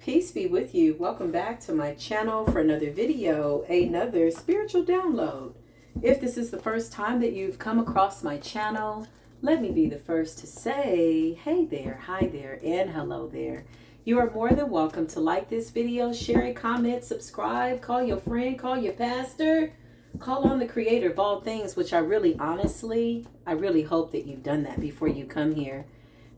Peace be with you. Welcome back to my channel for another video, another spiritual download. If this is the first time that you've come across my channel, let me be the first to say, hey there, hi there, and hello there. You are more than welcome to like this video, share it, comment, subscribe, call your friend, call your pastor, call on the creator of all things, which I really hope that you've done that before you come here.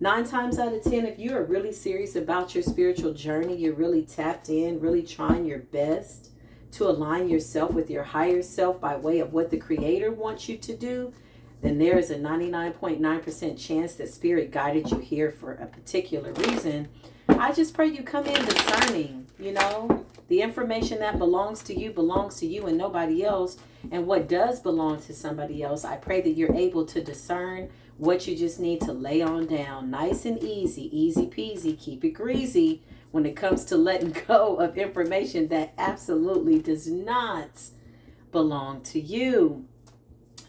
9 times out of 10, if you are really serious about your spiritual journey, you're really tapped in, really trying your best to align yourself with your higher self by way of what the creator wants you to do, then there is a 99.9% chance that spirit guided you here for a particular reason. I just pray you come in discerning, the information that belongs to you and nobody else. And what does belong to somebody else, I pray that you're able to discern what you just need to lay on down. Nice and easy peasy, keep it greasy when it comes to letting go of information that absolutely does not belong to you.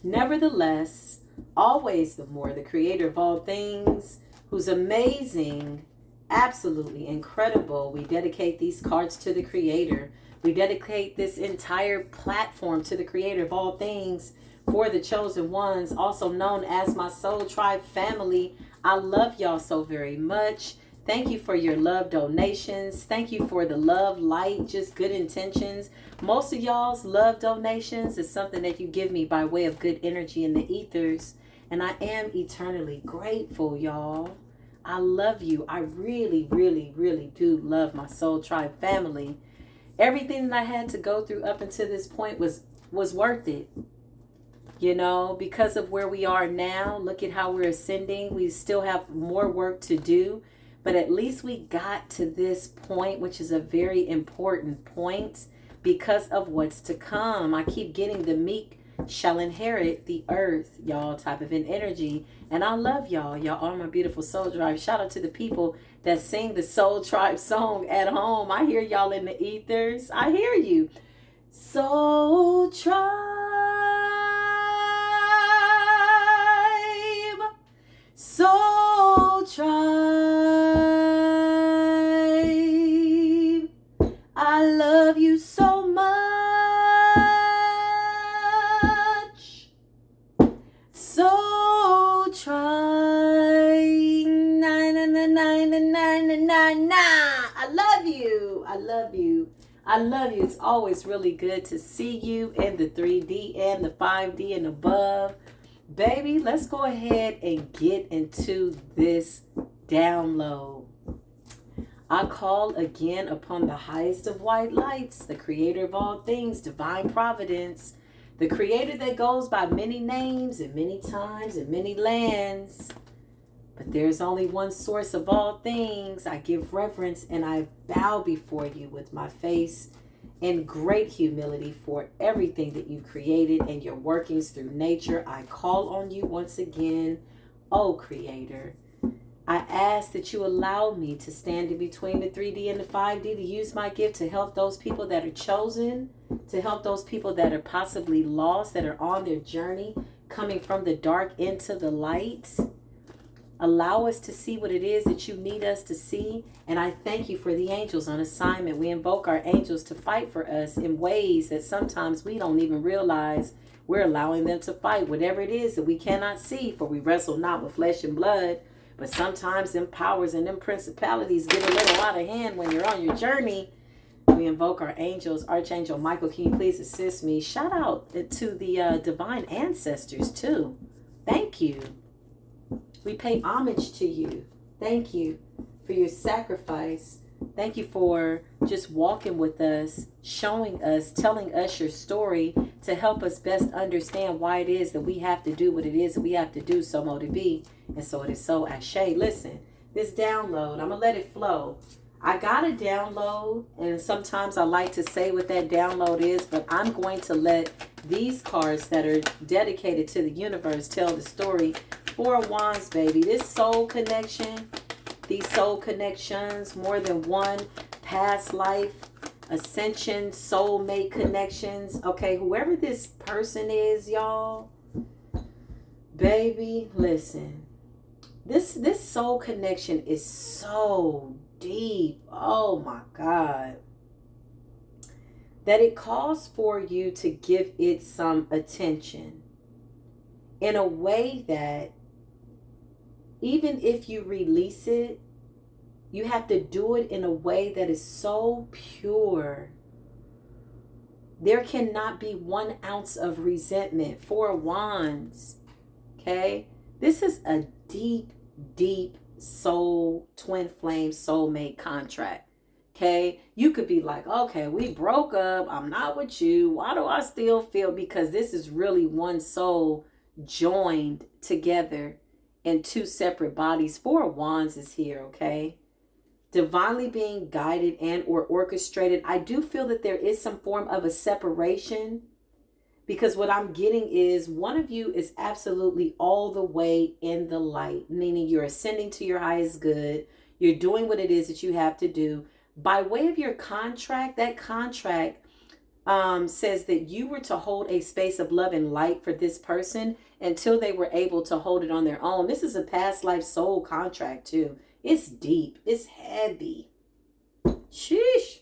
Nevertheless, always the more, the creator of all things, who's amazing, absolutely incredible. We dedicate these cards to the creator. We dedicate this entire platform to the creator of all things, for the chosen ones, also known as my soul tribe family. I love y'all so very much. Thank you for your love donations. Thank you for the love, light, just good intentions. Most of y'all's love donations is something that you give me by way of good energy in the ethers. And I am eternally grateful, y'all. I love you. I really, really, really do love my soul tribe family. Everything that I had to go through up until this point was worth it. Because of where we are now, look at how we're ascending. We still have more work to do, but at least we got to this point, which is a very important point because of what's to come. I keep getting the meek shall inherit the earth, y'all, type of an energy. And I love y'all. Y'all are my beautiful soul tribe. Shout out to the people that sing the soul tribe song at home. I hear y'all in the ethers. I hear you. Soul tribe. Soul tribe, I love you so much. Soul tribe, na na na na na na na na na. I love you. I love you. I love you. It's always really good to see you in the 3D and the 5D and above. Baby, let's go ahead and get into this download. I call again upon the highest of white lights, the creator of all things, divine providence, the creator that goes by many names and many times and many lands. But there's only one source of all things. I give reverence and I bow before you with my face in great humility for everything that you created and your workings through nature. I call on you once again, oh Creator. I ask that you allow me to stand in between the 3D and the 5D to use my gift to help those people that are chosen, to help those people that are possibly lost, that are on their journey, coming from the dark into the light. Allow us to see what it is that you need us to see. And I thank you for the angels on assignment. We invoke our angels to fight for us in ways that sometimes we don't even realize we're allowing them to fight. Whatever it is that we cannot see, for we wrestle not with flesh and blood. But sometimes them powers and them principalities get a little out of hand when you're on your journey. We invoke our angels. Archangel Michael, can you please assist me? Shout out to the divine ancestors too. Thank you. We pay homage to you. Thank you for your sacrifice. Thank you for just walking with us, showing us, telling us your story to help us best understand why it is that we have to do what it is that we have to do, so mote it be. And so it is so, ashe. Listen, this download, I'm going to let it flow. I got a download, and sometimes I like to say what that download is, but I'm going to let these cards that are dedicated to the universe tell the story. 4 of Wands, baby. This soul connection, these soul connections, more than one past life, ascension, soulmate connections. Okay, whoever this person is, y'all, baby, listen. This soul connection is so deep. Oh my God. That it calls for you to give it some attention in a way that even if you release it, you have to do it in a way that is so pure. There cannot be 1 ounce of resentment. 4 of Wands. Okay? This is a deep, deep soul, twin flame, soulmate contract. Okay? You could be like, okay, we broke up. I'm not with you. Why do I still feel? Because this is really one soul joined together in 2 separate bodies. 4 of Wands is here, okay? Divinely being guided and or orchestrated. I do feel that there is some form of a separation, because what I'm getting is one of you is absolutely all the way in the light, meaning you're ascending to your highest good. You're doing what it is that you have to do. By way of your contract, that contract says that you were to hold a space of love and light for this person until they were able to hold it on their own. This is a past life soul contract too. It's deep. It's heavy. Sheesh.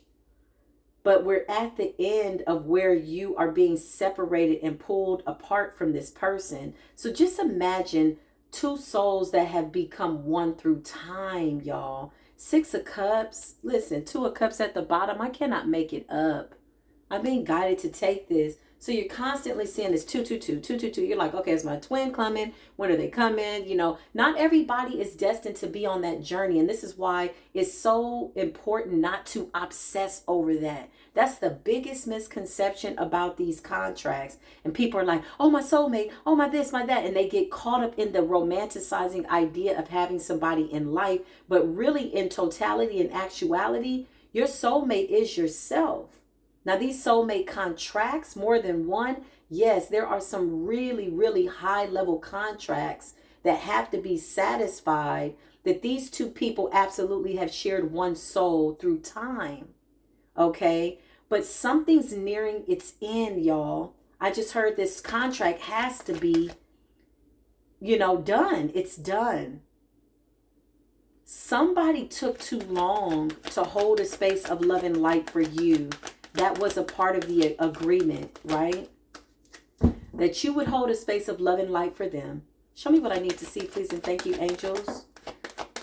But we're at the end of where you are being separated and pulled apart from this person. So just imagine 2 souls that have become one through time, y'all. 6 of Cups. Listen, 2 of Cups at the bottom. I cannot make it up. I'm being guided to take this. So you're constantly seeing this 222, 222. You're like, okay, is my twin coming? When are they coming? You know, not everybody is destined to be on that journey. And this is why it's so important not to obsess over that. That's the biggest misconception about these contracts. And people are like, oh, my soulmate, oh, my this, my that. And they get caught up in the romanticizing idea of having somebody in life. But really, in totality and actuality, your soulmate is yourself. Now, these soulmate contracts, more than one, yes, there are some really, really high level contracts that have to be satisfied, that these 2 people absolutely have shared one soul through time. Okay? But something's nearing its end, y'all. I just heard this contract has to be, done. It's done. Somebody took too long to hold a space of love and light for you. That was a part of the agreement, right? That you would hold a space of love and light for them. Show me what I need to see, please, and thank you, angels.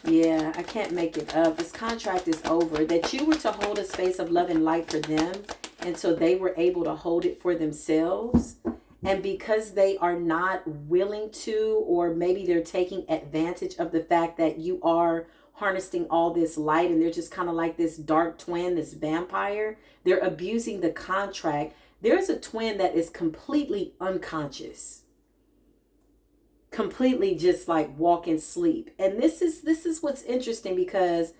Yeah, I can't make it up. This contract is over. That you were to hold a space of love and light for them until they were able to hold it for themselves. And because they are not willing to, or maybe they're taking advantage of the fact that you are harnessing all this light and they're just kind of like this dark twin, this vampire, they're abusing the contract. There's a twin that is completely unconscious, completely just like walk in sleep. And this is what's interesting, because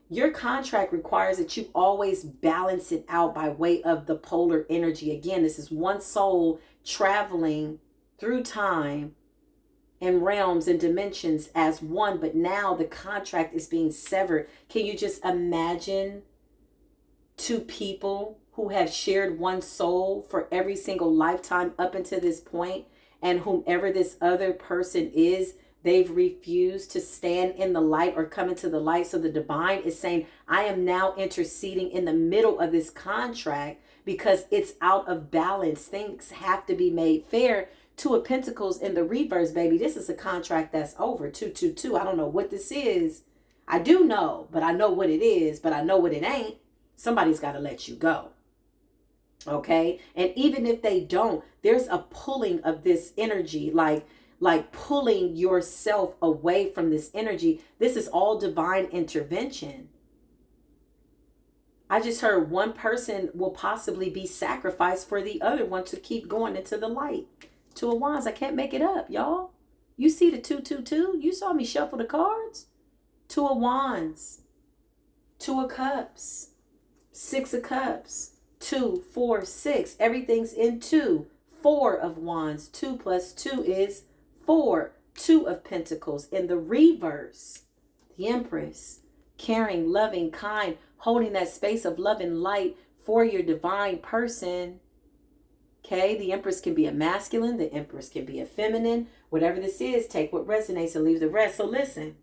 your contract requires that you always balance it out by way of the polar energy. Again, this is one soul traveling through time and realms and dimensions as one, but now the contract is being severed. Can you just imagine 2 people who have shared one soul for every single lifetime up until this point, and whomever this other person is, they've refused to stand in the light or come into the light. So the divine is saying, I am now interceding in the middle of this contract because it's out of balance. Things have to be made fair. 2 of Pentacles in the reverse, baby. This is a contract that's over. 222. I don't know what this is. I do know, but I know what it is, but I know what it ain't. Somebody's got to let you go. Okay? And even if they don't, there's a pulling of this energy, like pulling yourself away from this energy. This is all divine intervention. I just heard one person will possibly be sacrificed for the other one to keep going into the light. 2 of Wands. I can't make it up, y'all. You see the 222? You saw me shuffle the cards. 2 of Wands. 2 of Cups. 6 of Cups. 2, 4, 6. Everything's in 2. 4 of Wands. 2 plus 2 is 4. 2 of Pentacles in the reverse. The Empress. Caring, loving, kind. Holding that space of love and light for your divine person. Okay, the Empress can be a masculine, the Empress can be a feminine. Whatever this is, take what resonates and leave the rest. So listen,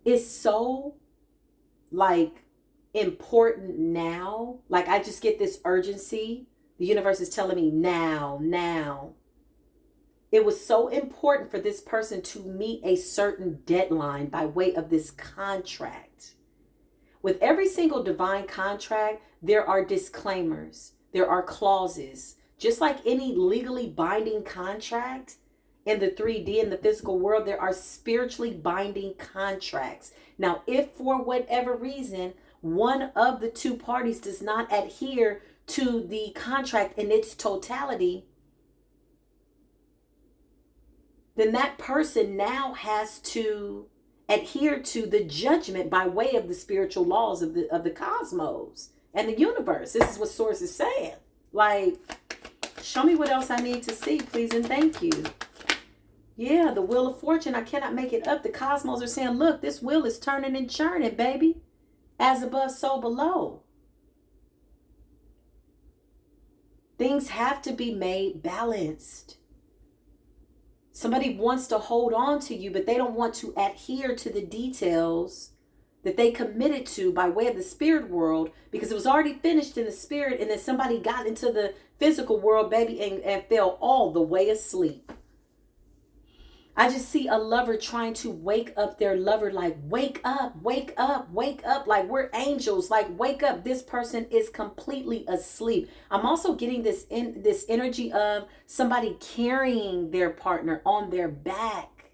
it's so like important now. Like I just get this urgency. The universe is telling me now. It was so important for this person to meet a certain deadline by way of this contract. With every single divine contract, there are disclaimers. There are clauses. Just like any legally binding contract in the 3D, in the physical world, there are spiritually binding contracts. Now, if for whatever reason, one of the two parties does not adhere to the contract in its totality, then that person now has to adhere to the judgment by way of the spiritual laws of the cosmos and the universe. This is what Source is saying. Like, show me what else I need to see, please and thank you. Yeah, the wheel of fortune, I cannot make it up. The cosmos are saying, look, this wheel is turning and churning, baby. As above, so below. Things have to be made balanced. Somebody wants to hold on to you, but they don't want to adhere to the details that they committed to by way of the spirit world, because it was already finished in the spirit, and then somebody got into the physical world, baby, and fell all the way asleep. I just see a lover trying to wake up their lover, like, wake up, wake up, wake up. Like, we're angels, like, wake up. This person is completely asleep. I'm also getting this energy of somebody carrying their partner on their back.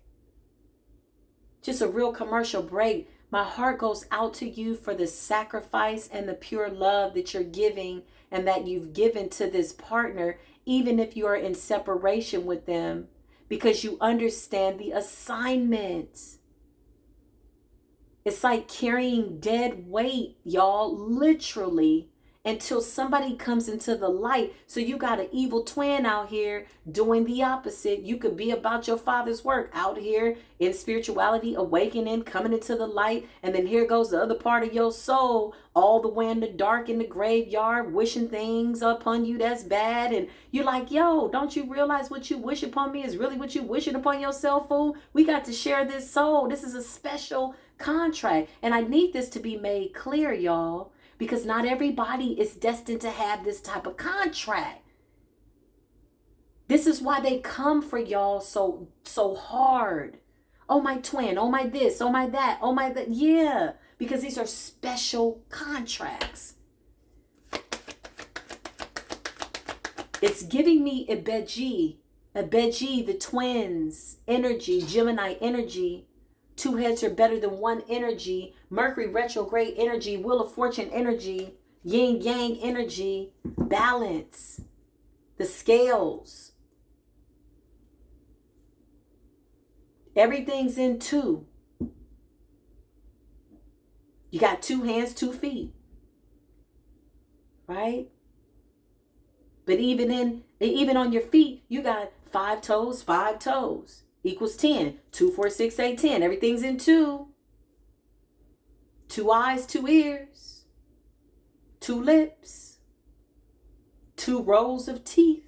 Just a real commercial break. My heart goes out to you for the sacrifice and the pure love that you're giving and that you've given to this partner, even if you are in separation with them, because you understand the assignment. It's like carrying dead weight, y'all, literally, until somebody comes into the light. So you got an evil twin out here doing the opposite. You could be about your father's work out here in spirituality, awakening, coming into the light. And then here goes the other part of your soul, all the way in the dark in the graveyard, wishing things upon you that's bad. And you're like, yo, don't you realize what you wish upon me is really what you wishing upon yourself, fool? We got to share this soul. This is a special contract. And I need this to be made clear, y'all, because not everybody is destined to have this type of contract. This is why they come for y'all so hard. Oh, my twin. Oh, my this. Oh, my that. Oh, my that. Yeah, because these are special contracts. It's giving me a Beji, the twins energy, Gemini energy. Two heads are better than one energy. Mercury retrograde energy. Wheel of fortune energy. Yin yang energy. Balance. The scales. Everything's in two. You got 2 hands, 2 feet. Right? But even on your feet, you got 5 toes, 5 toes. Equals 10. 2, 4, 6, 8, 10. Everything's in 2. 2 eyes, 2 ears. 2 lips. 2 rows of teeth.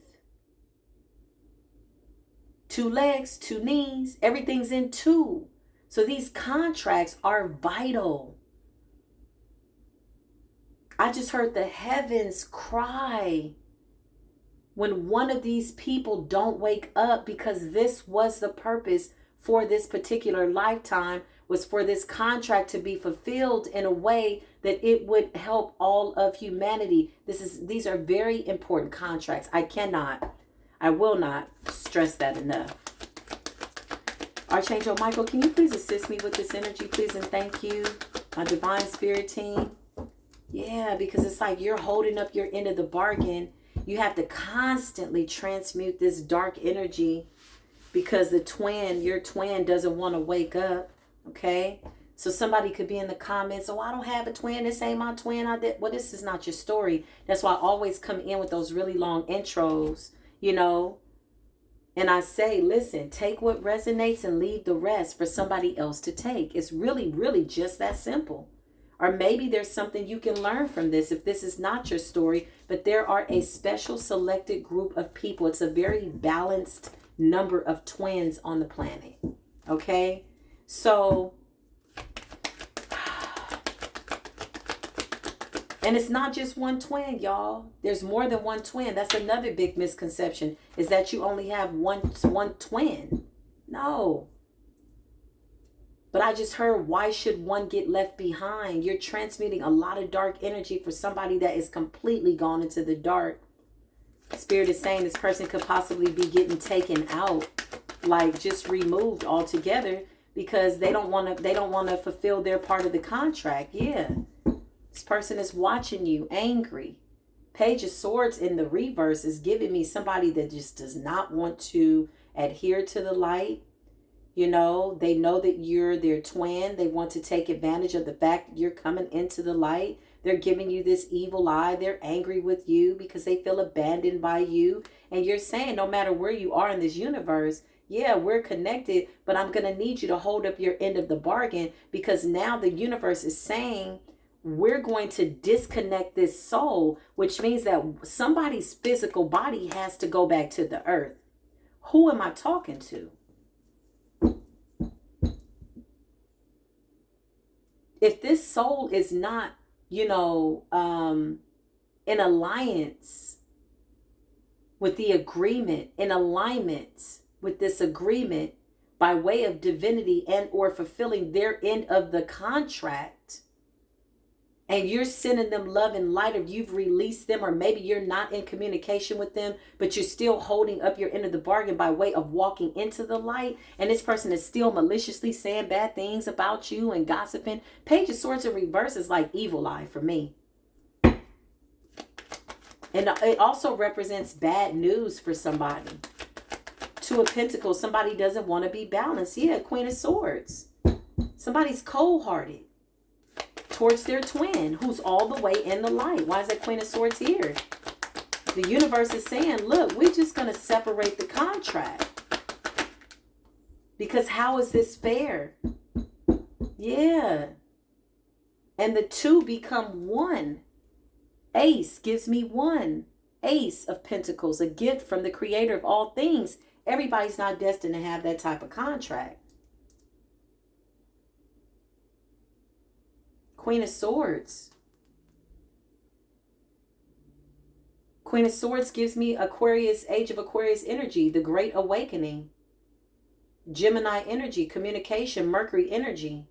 2 legs, 2 knees. Everything's in 2. So these contracts are vital. I just heard the heavens cry when one of these people don't wake up, because this was the purpose for this particular lifetime, was for this contract to be fulfilled in a way that it would help all of humanity. These are very important contracts. I will not stress that enough. Archangel Michael, can you please assist me with this energy, please, and thank you. My divine spirit team. Yeah, because it's like you're holding up your end of the bargain. You have to constantly transmute this dark energy because your twin doesn't want to wake up. Okay. So somebody could be in the comments, oh, I don't have a twin. This ain't my twin. Well, this is not your story. That's why I always come in with those really long intros, and I say, listen, take what resonates and leave the rest for somebody else to take. It's really, really just that simple. Or maybe there's something you can learn from this if this is not your story, but there are a special selected group of people. It's a very balanced number of twins on the planet. Okay? So And it's not just one twin, y'all. There's more than one twin. That's another big misconception, is that you only have one twin. No. But I just heard, why should one get left behind? You're transmuting a lot of dark energy for somebody that is completely gone into the dark. Spirit is saying this person could possibly be getting taken out, like just removed altogether, because they don't want to fulfill their part of the contract. Yeah. This person is watching you angry. Page of Swords in the reverse is giving me somebody that just does not want to adhere to the light. You know, they know that you're their twin. They want to take advantage of the fact that you're coming into the light. They're giving you this evil eye. They're angry with you because they feel abandoned by you. And you're saying, no matter where you are in this universe, yeah, we're connected, but I'm going to need you to hold up your end of the bargain, because now the universe is saying we're going to disconnect this soul, which means that somebody's physical body has to go back to the earth. Who am I talking to? If this soul is not, you know, in alliance with the agreement, in alignment with this agreement by way of divinity and or fulfilling their end of the contract, and you're sending them love and light, or you've released them, or maybe you're not in communication with them, but you're still holding up your end of the bargain by way of walking into the light, and this person is still maliciously saying bad things about you and gossiping. Page of Swords in reverse is like evil eye for me. And it also represents bad news for somebody. Two of Pentacles, somebody doesn't want to be balanced. Yeah, Queen of Swords. Somebody's cold-hearted towards their twin who's all the way in the light. Why is that Queen of Swords here? The universe is saying, look, we're just going to separate the contract. Because how is this fair? Yeah. And the two become one. Ace gives me one. Ace of Pentacles, a gift from the creator of all things. Everybody's not destined to have that type of contract. Queen of Swords. Queen of Swords gives me Aquarius, Age of Aquarius energy, the Great Awakening. Gemini energy, communication, Mercury energy.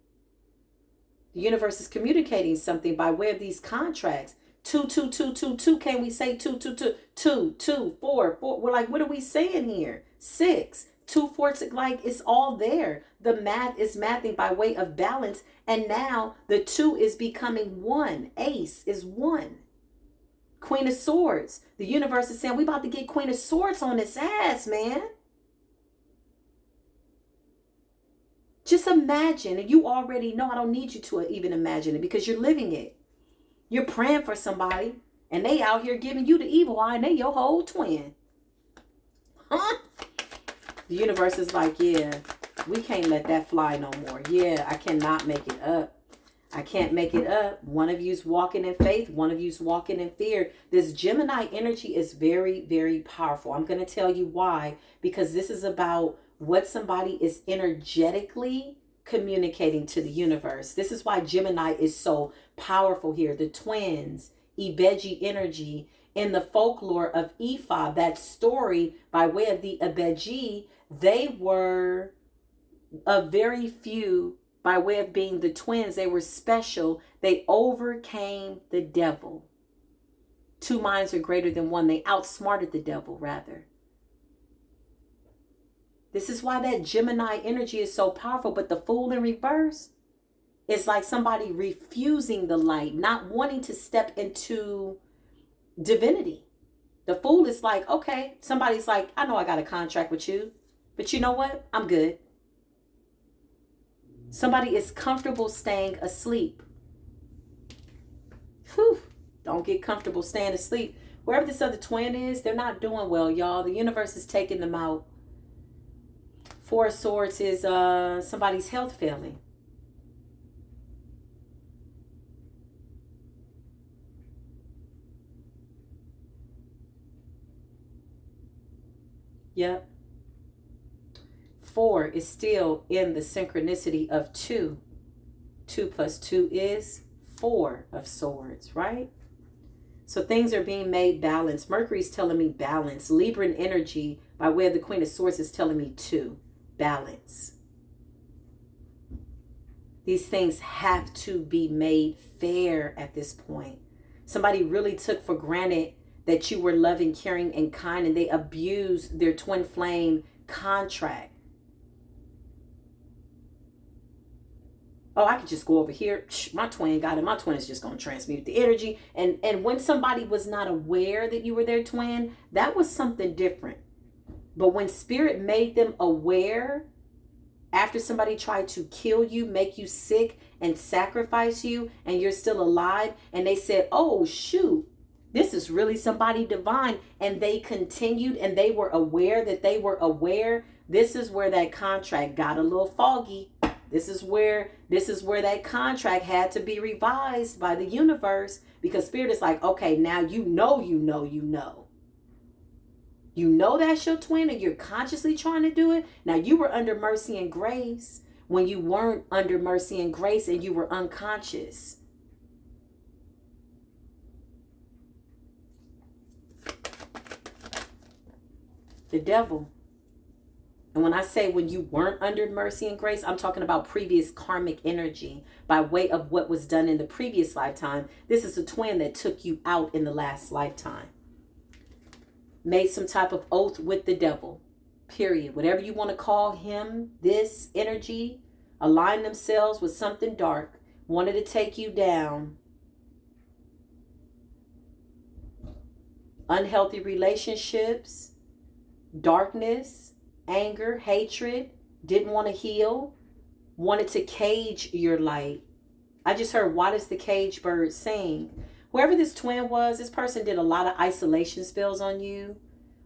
The universe is communicating something by way of these contracts. 2, 2, 2, 2, 2. Can we say 2, 2, 2, 2, 2, 4, 4? We're like, what are we saying here? 6, 2, 4, 6. Like, it's all there. The math is mathing by way of balance. And now the 2 is becoming 1. Ace is 1. Queen of Swords. The universe is saying, we about to get Queen of Swords on this ass, man. Just imagine, and you already know, I don't need you to even imagine it because you're living it. You're praying for somebody, and they out here giving you the evil eye, and they your whole twin. Huh? The universe is like, yeah, we can't let that fly no more. Yeah, I cannot make it up. I can't make it up. One of you's walking in faith. One of you's walking in fear. This Gemini energy is very, very powerful. I'm going to tell you why. Because this is about what somebody is energetically communicating to the universe. This is why Gemini is so powerful here. The twins, Ibeji energy. In the folklore of Ifa, that story by way of the Ibeji, they were a very few. By way of being the twins, they were special. They overcame the devil. 2 minds are greater than one. They outsmarted the devil, rather. This is why that Gemini energy is so powerful. But the Fool in reverse is like somebody refusing the light, not wanting to step into divinity. The Fool is like, okay, somebody's like, I know I got a contract with you, but you know what? I'm good. Somebody is comfortable staying asleep. Whew. Don't get comfortable staying asleep. Wherever this other twin is, they're not doing well, y'all. The universe is taking them out. 4 of Swords is somebody's health failing. Yep. 4 is still in the synchronicity of 2. 2 plus 2 is Four of Swords, right? So things are being made balanced. Mercury's telling me balance. Libran energy by way of the Queen of Swords is telling me 2, balance. These things have to be made fair at this point. Somebody really took for granted that you were loving, caring, and kind, and they abused their twin flame contract. Oh, I could just go over here. My twin got it. My twin is just going to transmute the energy. And when somebody was not aware that you were their twin, that was something different. But when spirit made them aware, after somebody tried to kill you, make you sick, and sacrifice you, and you're still alive, and they said, oh, shoot, this is really somebody divine, and they continued, and they were aware that they were aware, this is where that contract got a little foggy. This is where that contract had to be revised by the universe, because spirit is like, okay, now you know. You know that's your twin, and you're consciously trying to do it. Now you were under mercy and grace when you weren't under mercy and grace and you were unconscious. The devil. And when I say when you weren't under mercy and grace, I'm talking about previous karmic energy by way of what was done in the previous lifetime. This is a twin that took you out in the last lifetime. Made some type of oath with the devil, period. Whatever you want to call him, this energy, aligned themselves with something dark, wanted to take you down. Unhealthy relationships, darkness, anger, hatred, didn't want to heal, wanted to cage your light. I just heard, why does the cage bird sing? Whoever this twin was, this person did a lot of isolation spells on you,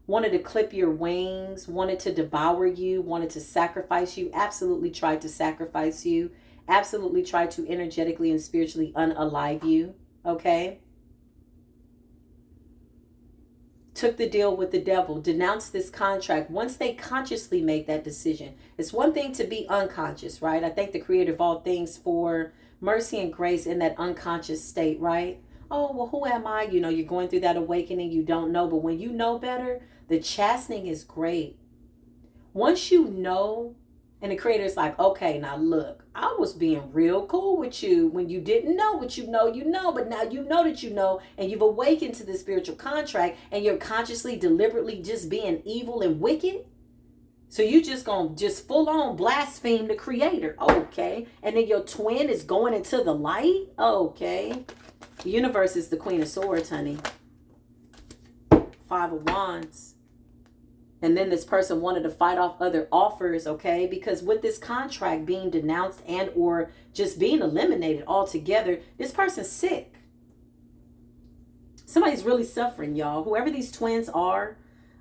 wanted to clip your wings, wanted to devour you, wanted to sacrifice you, absolutely tried to sacrifice you, absolutely tried to energetically and spiritually unalive you, okay? Took the deal with the devil, denounced this contract. Once they consciously make that decision, it's one thing to be unconscious, right? I thank the creator of all things for mercy and grace in that unconscious state, right? Oh, well, who am I? You know, you're going through that awakening. You don't know. But when you know better, the chastening is great. Once you know, and the creator's like, okay, now look, I was being real cool with you when you didn't know what you know. But now you know that you know, and you've awakened to the spiritual contract, and you're consciously, deliberately just being evil and wicked. So you just gonna just full on blaspheme the creator. Okay. And then your twin is going into the light. Okay. The universe is the Queen of Swords, honey. 5 of Wands. And then this person wanted to fight off other offers, okay? Because with this contract being denounced and or just being eliminated altogether, this person's sick. Somebody's really suffering, y'all. Whoever these twins are,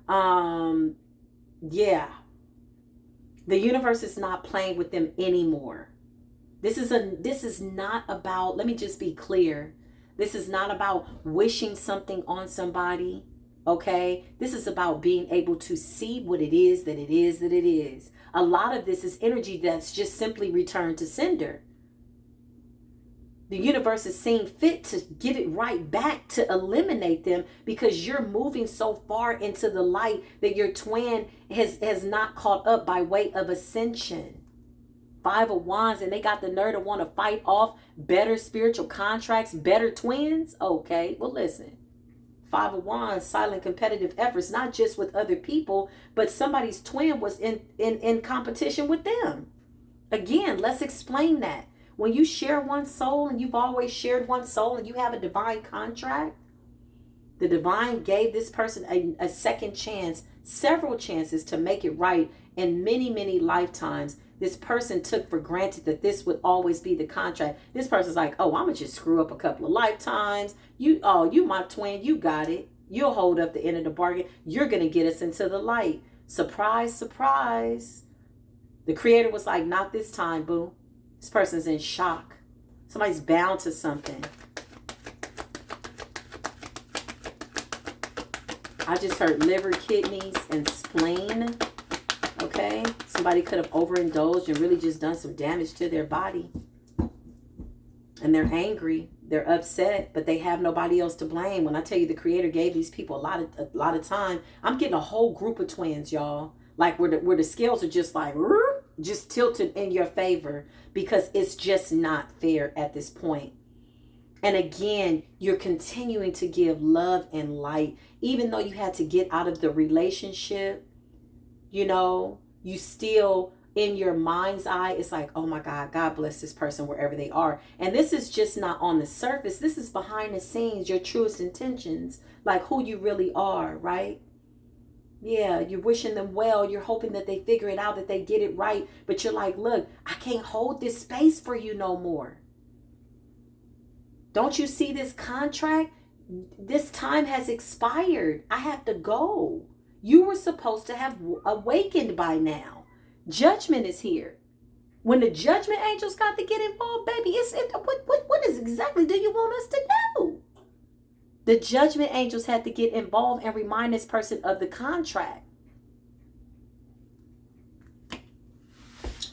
yeah. The universe is not playing with them anymore. This is not about, let me just be clear. This is not about wishing something on somebody, okay? This is about being able to see what it is that it is that it is. A lot of this is energy that's just simply returned to sender. The universe is seeing fit to give it right back, to eliminate them, because you're moving so far into the light that your twin has not caught up by way of ascension. 5 of Wands, and they got the nerve to want to fight off better spiritual contracts, better twins. Okay, well listen. 5 of Wands, silent competitive efforts, not just with other people, but somebody's twin was in competition with them. Again, let's explain that. When you share one soul, and you've always shared one soul, and you have a divine contract, the divine gave this person a second chance, several chances to make it right in many, many lifetimes. This person took for granted that this would always be the contract. This person's like, oh, I'm going to just screw up a couple of lifetimes. You my twin, you got it. You'll hold up the end of the bargain. You're going to get us into the light. Surprise, surprise. The creator was like, not this time, boo. This person's in shock. Somebody's bound to something. I just heard liver, kidneys, and spleen. Okay, somebody could have overindulged and really just done some damage to their body. And they're angry. They're upset, but they have nobody else to blame. When I tell you the creator gave these people a lot of time, I'm getting a whole group of twins, y'all. Like where the scales are just like just tilted in your favor, because it's just not fair at this point. And again, you're continuing to give love and light, even though you had to get out of the relationship. You know, you still, in your mind's eye, it's like, oh my God, God bless this person wherever they are. And this is just not on the surface. This is behind the scenes, your truest intentions, like who you really are, right? Yeah, you're wishing them well. You're hoping that they figure it out, that they get it right. But you're like, look, I can't hold this space for you no more. Don't you see this contract? This time has expired. I have to go. You were supposed to have awakened by now. Judgment is here. When the judgment angels got to get involved, baby, what is exactly do you want us to do? The judgment angels had to get involved and remind this person of the contract.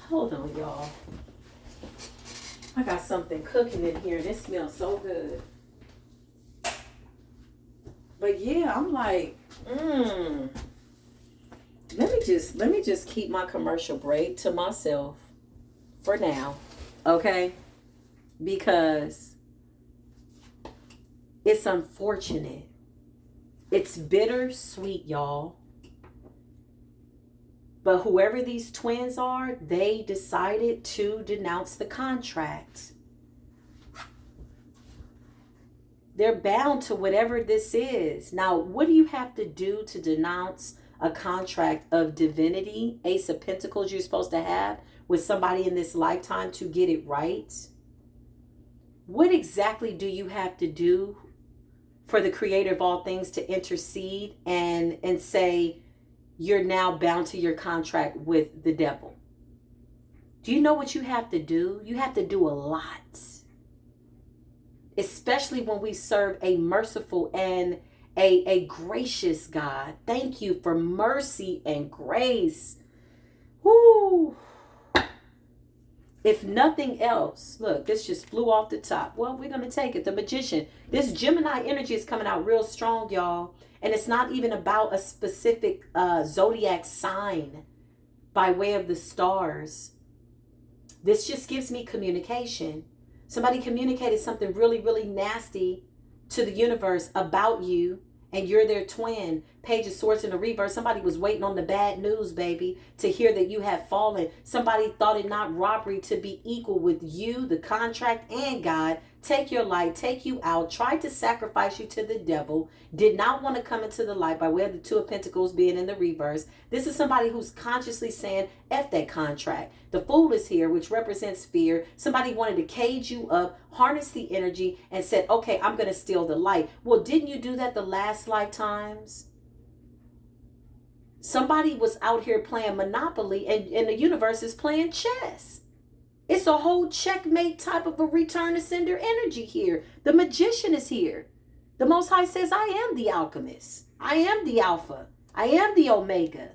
Hold on, y'all. I got something cooking in here. This smells so good. But yeah, I'm like, let me just keep my commercial break to myself for now. Okay? Because it's unfortunate. It's bittersweet, y'all. But whoever these twins are, they decided to denounce the contract. They're bound to whatever this is. Now, what do you have to do to denounce a contract of divinity, Ace of Pentacles you're supposed to have with somebody in this lifetime to get it right? What exactly do you have to do for the creator of all things to intercede and say, you're now bound to your contract with the devil? Do you know what you have to do? You have to do a lot. Especially when we serve a merciful and a gracious God. Thank you for mercy and grace. Woo. If nothing else, look, this just flew off the top. Well, we're going to take it. The Magician. This Gemini energy is coming out real strong, y'all. And it's not even about a specific zodiac sign by way of the stars. This just gives me communication. Somebody communicated something really, really nasty to the universe about you, and you're their twin. Page of Swords in the reverse. Somebody was waiting on the bad news, baby, to hear that you had fallen. Somebody thought it not robbery to be equal with you, the contract, and God. Take your light, take you out, tried to sacrifice you to the devil, did not want to come into the light by way of the Two of Pentacles being in the reverse. This is somebody who's consciously saying, F that contract. The Fool is here, which represents fear. Somebody wanted to cage you up, harness the energy, and said, okay, I'm going to steal the light. Well, didn't you do that the last lifetimes? Somebody was out here playing Monopoly, and the universe is playing chess. It's a whole checkmate type of a return to sender energy here. The Magician is here. The Most High says, I am the alchemist. I am the Alpha. I am the Omega.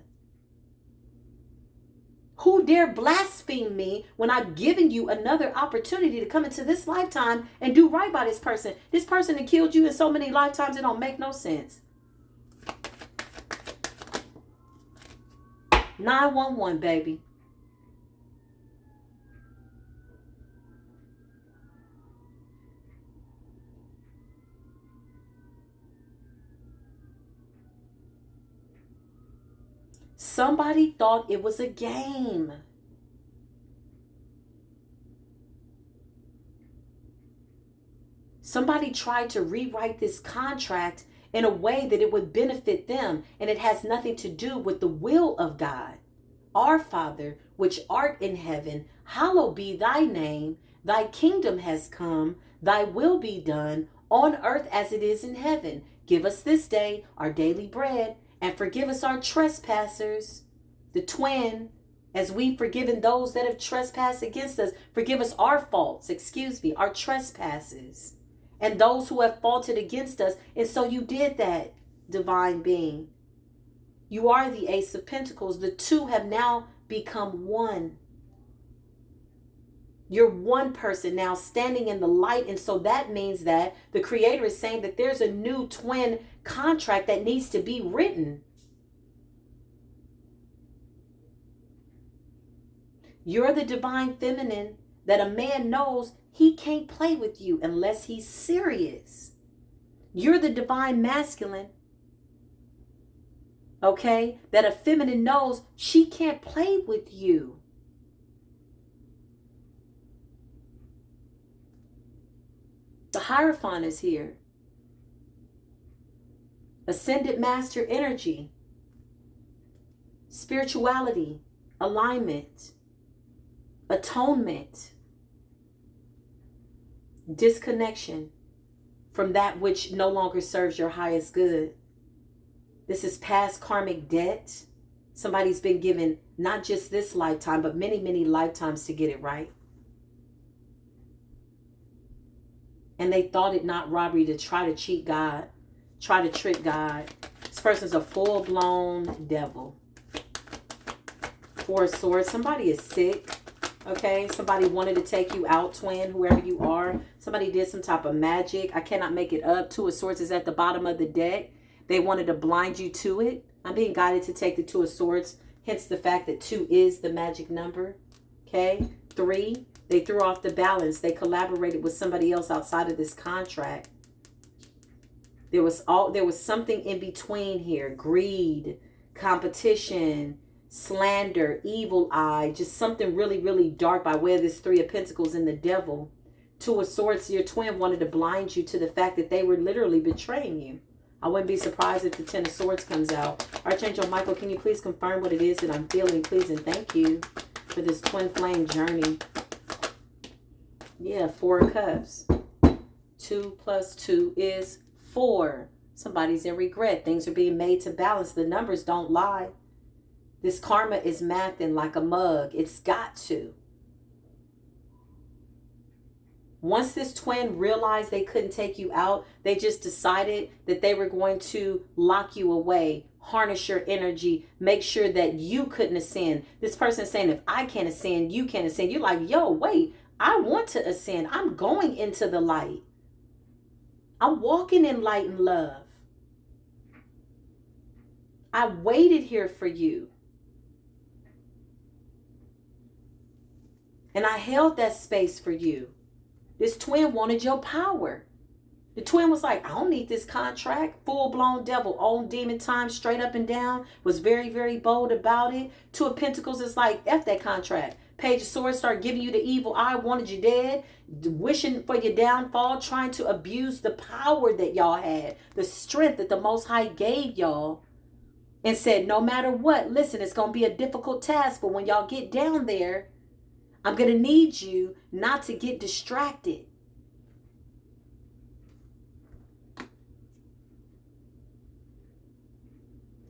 Who dare blaspheme me when I've given you another opportunity to come into this lifetime and do right by this person? This person that killed you in so many lifetimes, it don't make no sense. 911, baby. Somebody thought it was a game. Somebody tried to rewrite this contract in a way that it would benefit them, and it has nothing to do with the will of God. Our Father, which art in heaven, hallowed be thy name. Thy kingdom has come. Thy will be done on earth as it is in heaven. Give us this day our daily bread, and forgive us our trespassers, the twin, as we've forgiven those that have trespassed against us. Forgive us our faults, our trespasses, and those who have faulted against us. And so you did that, divine being. You are the Ace of Pentacles. The two have now become one. You're one person now standing in the light. And so that means that the Creator is saying that there's a new twin contract that needs to be written. You're the divine feminine that a man knows he can't play with you unless he's serious. You're the divine masculine, okay, that a feminine knows she can't play with you. The Hierophant is here. Ascended master energy, spirituality, alignment, atonement, disconnection from that which no longer serves your highest good. This is past karmic debt. Somebody's been given not just this lifetime, but many, many lifetimes to get it right. And they thought it not robbery to try to cheat God, try to trick God. This person's a full-blown devil. Four of Swords. Somebody is sick. Okay, somebody wanted to take you out, twin, whoever you are. Somebody did some type of magic. I cannot make it up. Two of Swords is at the bottom of the deck. They wanted to blind you to it. I'm being guided to take the Two of Swords. Hence the fact that 2 is the magic number. Okay, 3. They threw off the balance. They collaborated with somebody else outside of this contract. There was something in between here. Greed, competition, slander, evil eye, just something really, really dark by way of this 3 of Pentacles and the devil. 2 of Swords, your twin wanted to blind you to the fact that they were literally betraying you. I wouldn't be surprised if the 10 of Swords comes out. Archangel Michael, can you please confirm what it is that I'm feeling, please? And thank you for this twin flame journey. Yeah, 4 of Cups. 2 plus 2 is 4. Somebody's in regret. Things are being made to balance. The numbers don't lie. This karma is mathing like a mug. It's got to. Once this twin realized they couldn't take you out, they just decided that they were going to lock you away, harness your energy, make sure that you couldn't ascend. This person is saying, if I can't ascend, you can't ascend. You're like, yo, wait, I want to ascend. I'm going into the light. I'm walking in light and love. I waited here for you. And I held that space for you. This twin wanted your power. The twin was like, I don't need this contract. Full-blown devil, own demon time, straight up and down. Was very, very bold about it. 2 of Pentacles is like, F that contract. Page of Swords start giving you the evil eye, wanted you dead, wishing for your downfall, trying to abuse the power that y'all had, the strength that the Most High gave y'all, and said, no matter what, listen, it's going to be a difficult task, but when y'all get down there, I'm going to need you not to get distracted.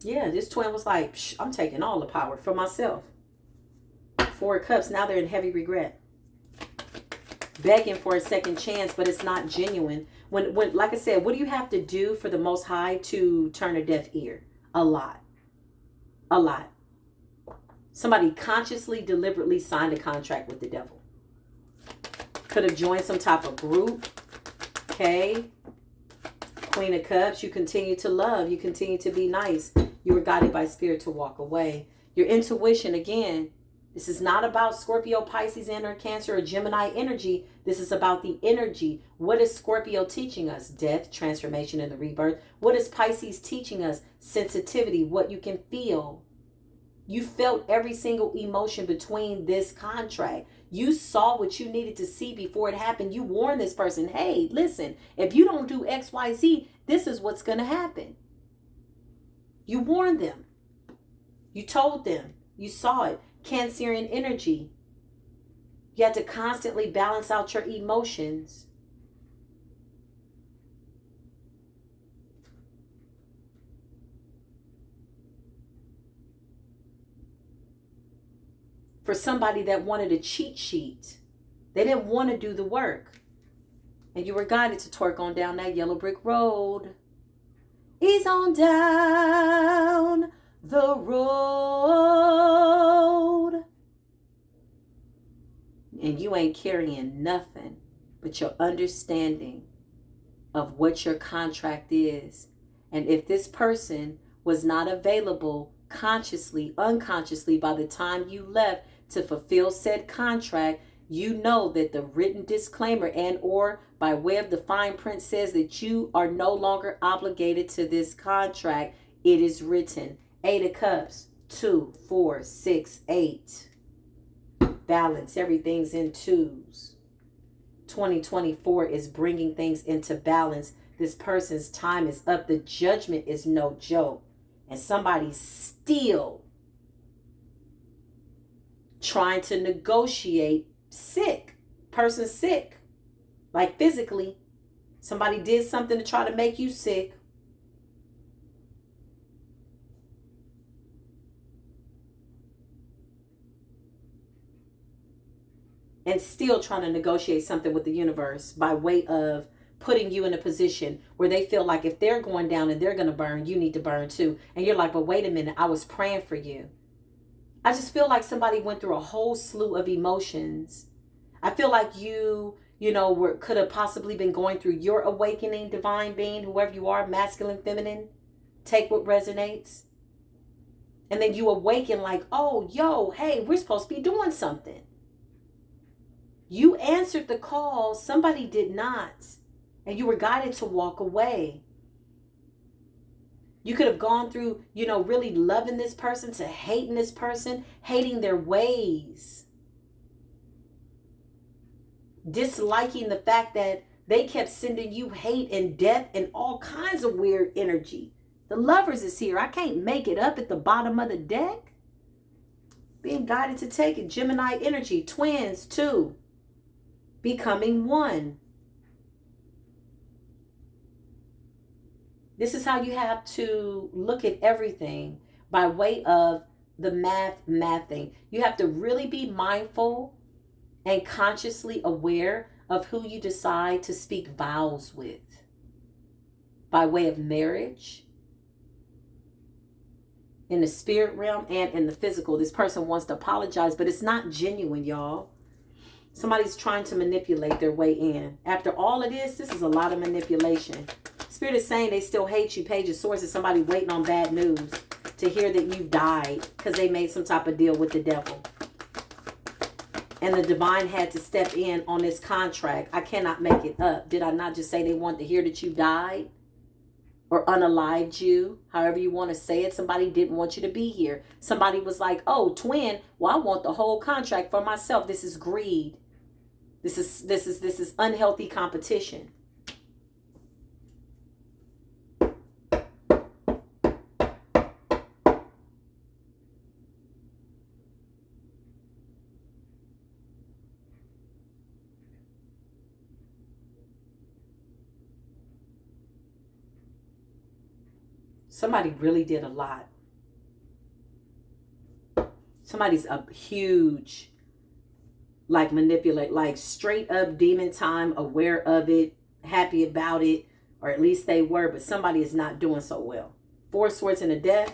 Yeah, this twin was like, I'm taking all the power for myself. 4 of Cups, now they're in heavy regret. Begging for a second chance, but it's not genuine. When, like I said, what do you have to do for the Most High to turn a deaf ear? A lot. A lot. Somebody consciously, deliberately signed a contract with the devil. Could have joined some type of group. Okay. Queen of Cups, you continue to love. You continue to be nice. You were guided by spirit to walk away. Your intuition, again, this is not about Scorpio, Pisces, and/or Cancer or Gemini energy. This is about the energy. What is Scorpio teaching us? Death, transformation, and the rebirth. What is Pisces teaching us? Sensitivity, what you can feel. You felt every single emotion between this contract. You saw what you needed to see before it happened. You warned this person, hey, listen, if you don't do X, Y, Z, this is what's going to happen. You warned them. You told them. You saw it. Cancerian energy. You had to constantly balance out your emotions. For somebody that wanted a cheat sheet. They didn't want to do the work. And you were guided to twerk on down that yellow brick road. Ease on down the road. and you ain't carrying nothing but your understanding of what your contract is. And if this person was not available consciously, unconsciously, by the time you left to fulfill said contract, you know that the written disclaimer and or by way of the fine print says that you are no longer obligated to this contract. It is written. 8 of Cups, 2, 4, 6, 8. Balance. Everything's in twos. 2024 is bringing things into balance. This person's time is up. The judgment is no joke. And somebody's still trying to negotiate sick. Person sick. Like physically. Somebody did something to try to make you sick. And still trying to negotiate something with the universe by way of putting you in a position where they feel like if they're going down and they're going to burn, you need to burn too. And you're like, but wait a minute, I was praying for you. I just feel like somebody went through a whole slew of emotions. I feel like you could have possibly been going through your awakening, divine being, whoever you are, masculine, feminine. Take what resonates. And then you awaken like, oh, yo, hey, we're supposed to be doing something. You answered the call. Somebody did not. And you were guided to walk away. You could have gone through, really loving this person to hating this person, hating their ways. Disliking the fact that they kept sending you hate and death and all kinds of weird energy. The Lovers is here. I can't make it up at the bottom of the deck. Being guided to take it. Gemini energy. Twins, 2. Becoming 1. This is how you have to look at everything by way of the mathing. You have to really be mindful and consciously aware of who you decide to speak vows with. By way of marriage, in the spirit realm and in the physical. This person wants to apologize, but it's not genuine, y'all. Somebody's trying to manipulate their way in. After all of this is a lot of manipulation. Spirit is saying they still hate you. Page of Swords is somebody waiting on bad news to hear that you've died because they made some type of deal with the devil. And the divine had to step in on this contract. I cannot make it up. Did I not just say they want to hear that you died? Or unalived you? However you want to say it. Somebody didn't want you to be here. Somebody was like, oh, twin, well, I want the whole contract for myself. This is greed. This is unhealthy competition. Somebody really did a lot. Somebody's a huge, manipulate, straight up demon time, aware of it, happy about it, or at least they were, but somebody is not doing so well. 4 Swords and a Death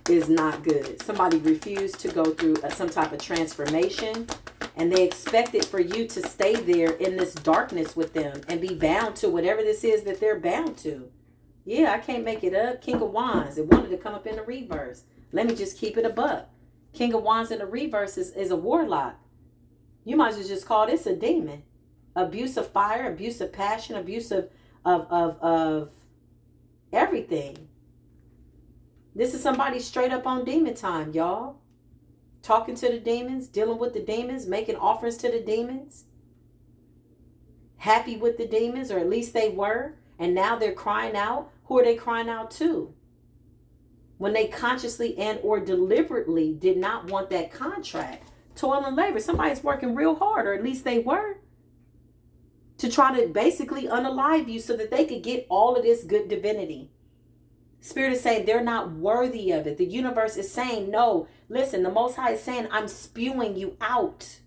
is not good. Somebody refused to go through some type of transformation, and they expected for you to stay there in this darkness with them and be bound to whatever this is that they're bound to. Yeah, I can't make it up. King of Wands. It wanted to come up in the reverse. Let me just keep it a buck. King of Wands in the reverse is a warlock. You might as well just call this a demon. Abuse of fire, abuse of passion, abuse of everything. This is somebody straight up on demon time, y'all. Talking to the demons, dealing with the demons, making offerings to the demons. Happy with the demons, or at least they were. And now they're crying out. Who are they crying out to? When they consciously and or deliberately did not want that contract. Toil and labor. Somebody's working real hard, or at least they were, to try to basically unalive you so that they could get all of this good divinity. Spirit is saying they're not worthy of it. The universe is saying, no, listen, the Most High is saying, I'm spewing you out.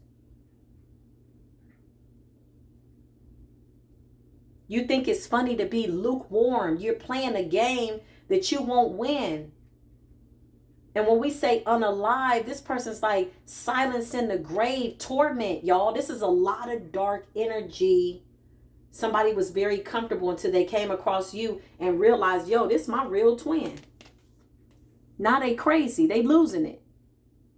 You think it's funny to be lukewarm. You're playing a game that you won't win. And when we say unalive, this person's like silenced in the grave, torment, y'all. This is a lot of dark energy. Somebody was very comfortable until they came across you and realized, yo, this is my real twin. Now they crazy. They losing it.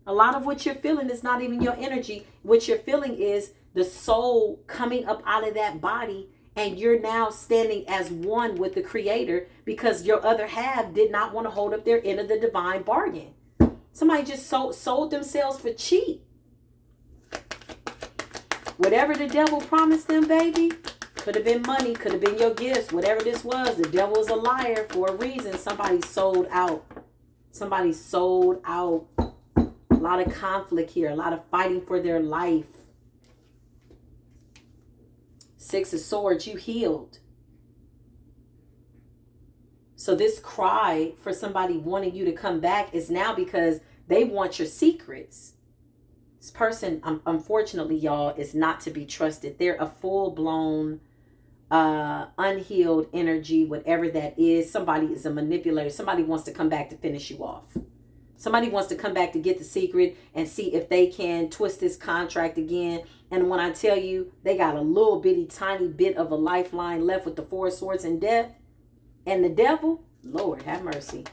A lot of what you're feeling is not even your energy. What you're feeling is the soul coming up out of that body, and you're now standing as one with the creator because your other half did not want to hold up their end of the divine bargain. Somebody just sold themselves for cheap. Whatever the devil promised them, baby, could have been money, could have been your gifts, whatever this was. The devil is a liar for a reason. Somebody sold out. Somebody sold out. A lot of conflict here, a lot of fighting for their life. Six of Swords, you healed. So this cry for somebody wanting you to come back is now because they want your secrets. This person, unfortunately, y'all, is not to be trusted. They're a full-blown, unhealed energy, whatever that is. Somebody is a manipulator. Somebody wants to come back to finish you off. Somebody wants to come back to get the secret and see if they can twist this contract again. And when I tell you, they got a little bitty tiny bit of a lifeline left with the Four of Swords and death. And the devil, Lord have mercy.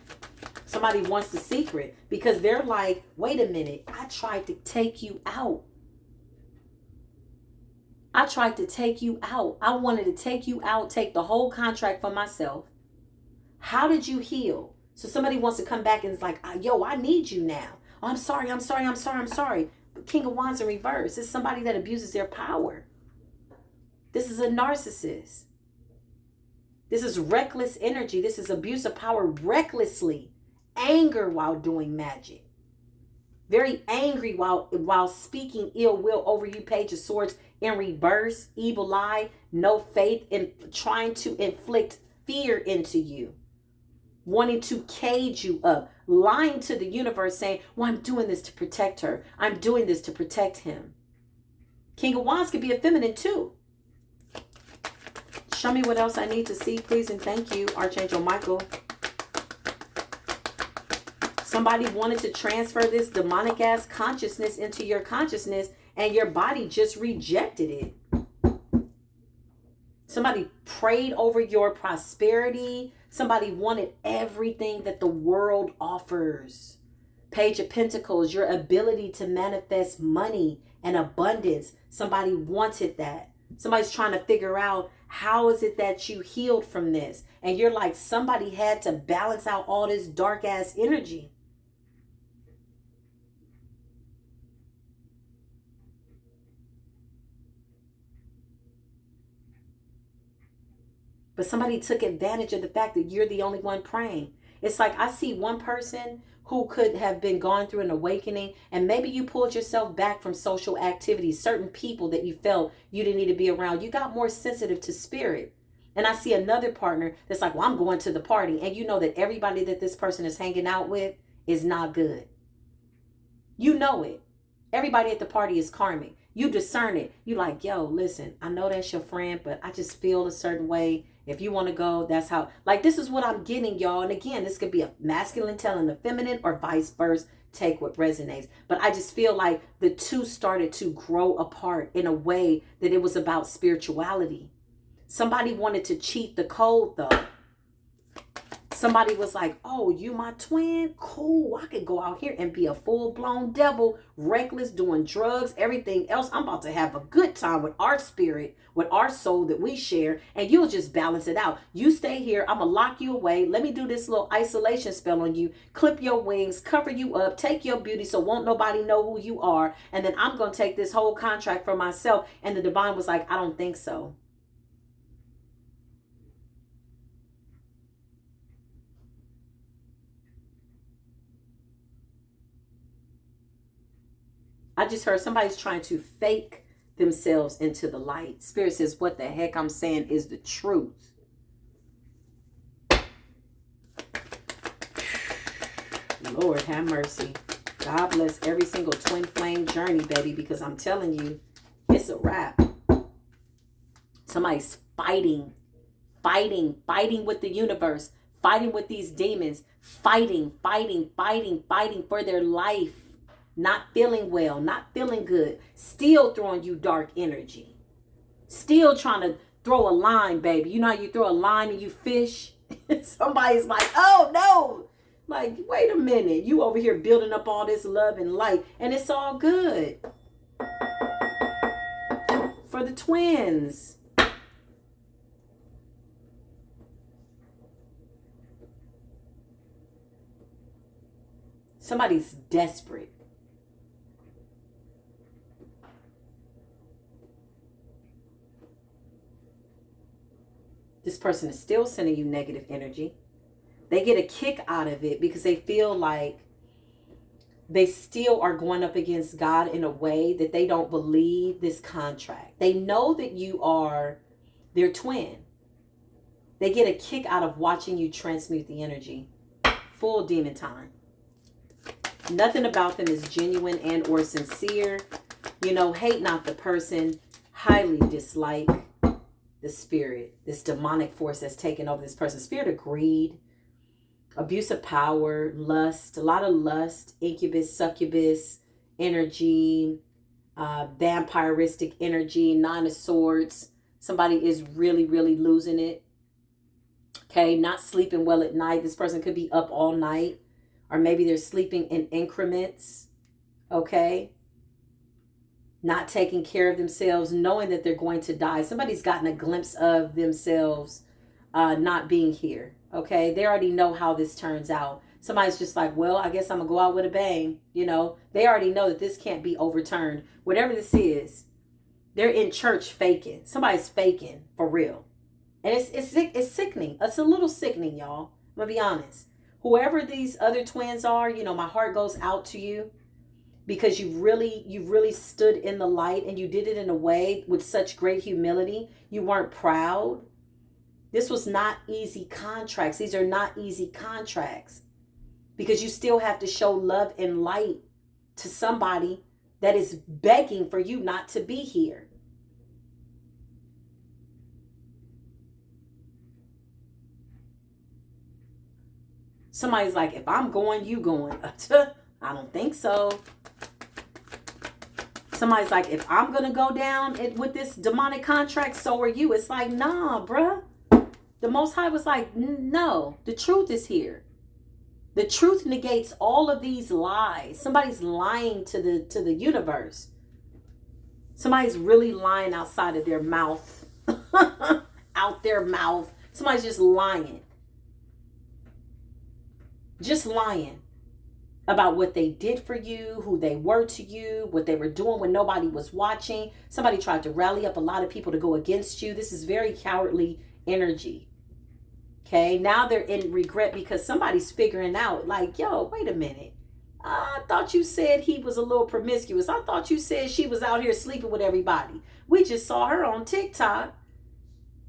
Somebody wants the secret because they're like, wait a minute, I tried to take you out. I tried to take you out. I wanted to take you out, take the whole contract for myself. How did you heal? So somebody wants to come back and is like, yo, I need you now. Oh, I'm sorry. But King of Wands in reverse. It's somebody that abuses their power. This is a narcissist. This is reckless energy. This is abuse of power recklessly. Anger while doing magic. Very angry while speaking ill will over you. Page of Swords in reverse. Evil eye. No faith in trying to inflict fear into you. Wanting to cage you up, lying to the universe, saying, well, I'm doing this to protect her. I'm doing this to protect him. King of Wands could be a feminine too. Show me what else I need to see, please, and thank you, Archangel Michael. Somebody wanted to transfer this demonic ass consciousness into your consciousness, and your body just rejected it. Somebody prayed over your prosperity. Somebody wanted everything that the world offers. Page of Pentacles, your ability to manifest money and abundance. Somebody wanted that. Somebody's trying to figure out, how is it that you healed from this? And you're like, somebody had to balance out all this dark ass energy. But somebody took advantage of the fact that you're the only one praying. It's like I see one person who could have been gone through an awakening, and maybe you pulled yourself back from social activities, certain people that you felt you didn't need to be around. You got more sensitive to spirit. And I see another partner that's like, well, I'm going to the party. And you know that everybody that this person is hanging out with is not good. You know it. Everybody at the party is karmic. You discern it. You like, yo, listen, I know that's your friend, but I just feel a certain way. If you want to go, that's how. Like, this is what I'm getting, y'all. And again, this could be a masculine telling the feminine or vice versa. Take what resonates. But I just feel like the two started to grow apart in a way that it was about spirituality. Somebody wanted to cheat the code, though. Somebody was like, oh, you my twin? Cool. I could go out here and be a full-blown devil, reckless, doing drugs, everything else. I'm about to have a good time with our spirit, with our soul that we share, and you'll just balance it out. You stay here. I'm going to lock you away. Let me do this little isolation spell on you, clip your wings, cover you up, take your beauty so won't nobody know who you are, and then I'm going to take this whole contract for myself. And the divine was like, I don't think so. I just heard somebody's trying to fake themselves into the light. Spirit says, what the heck I'm saying is the truth. Lord have mercy. God bless every single twin flame journey, baby, because I'm telling you, it's a wrap. Somebody's fighting with the universe, fighting with these demons, fighting for their life, not feeling well, not feeling good, still throwing you dark energy, still trying to throw a line, baby. You know how you throw a line and you fish? Somebody's like, oh no. Like, wait a minute. You over here building up all this love and light, and it's all good. For the twins. Somebody's desperate. This person is still sending you negative energy. They get a kick out of it because they feel like they still are going up against God in a way that they don't believe this contract. They know that you are their twin. They get a kick out of watching you transmute the energy. Full demon time. Nothing about them is genuine and or sincere. You know, hate not the person. Highly dislike the spirit, this demonic force that's taken over this person. Spirit of greed, abuse of power, lust, a lot of lust, incubus, succubus energy, vampiristic energy, nine of swords. Somebody is really, really losing it. Okay, not sleeping well at night. This person could be up all night, or maybe they're sleeping in increments. Okay. Not taking care of themselves, knowing that they're going to die. Somebody's gotten a glimpse of themselves not being here. Okay, they already know how this turns out. Somebody's just like, well, I guess I'm going to go out with a bang. You know, they already know that this can't be overturned. Whatever this is, they're in church faking. Somebody's faking for real. And it's sickening. It's a little sickening, y'all. I'm going to be honest. Whoever these other twins are, you know, my heart goes out to you. Because you really stood in the light, and you did it in a way with such great humility. You weren't proud. This was not easy contracts. These are not easy contracts. Because you still have to show love and light to somebody that is begging for you not to be here. Somebody's like, if I'm going, you going. I don't think so. Somebody's like, if I'm going to go down with this demonic contract, so are you. It's like, nah, bruh. The Most High was like, no, the truth is here. The truth negates all of these lies. Somebody's lying to the universe. Somebody's really lying outside of their mouth. Out their mouth. Somebody's just lying. Just lying about what they did for you, who they were to you, what they were doing when nobody was watching. Somebody tried to rally up a lot of people to go against you. This is very cowardly energy. Okay, now they're in regret because somebody's figuring out like, yo, wait a minute. I thought you said he was a little promiscuous. I thought you said she was out here sleeping with everybody. We just saw her on TikTok.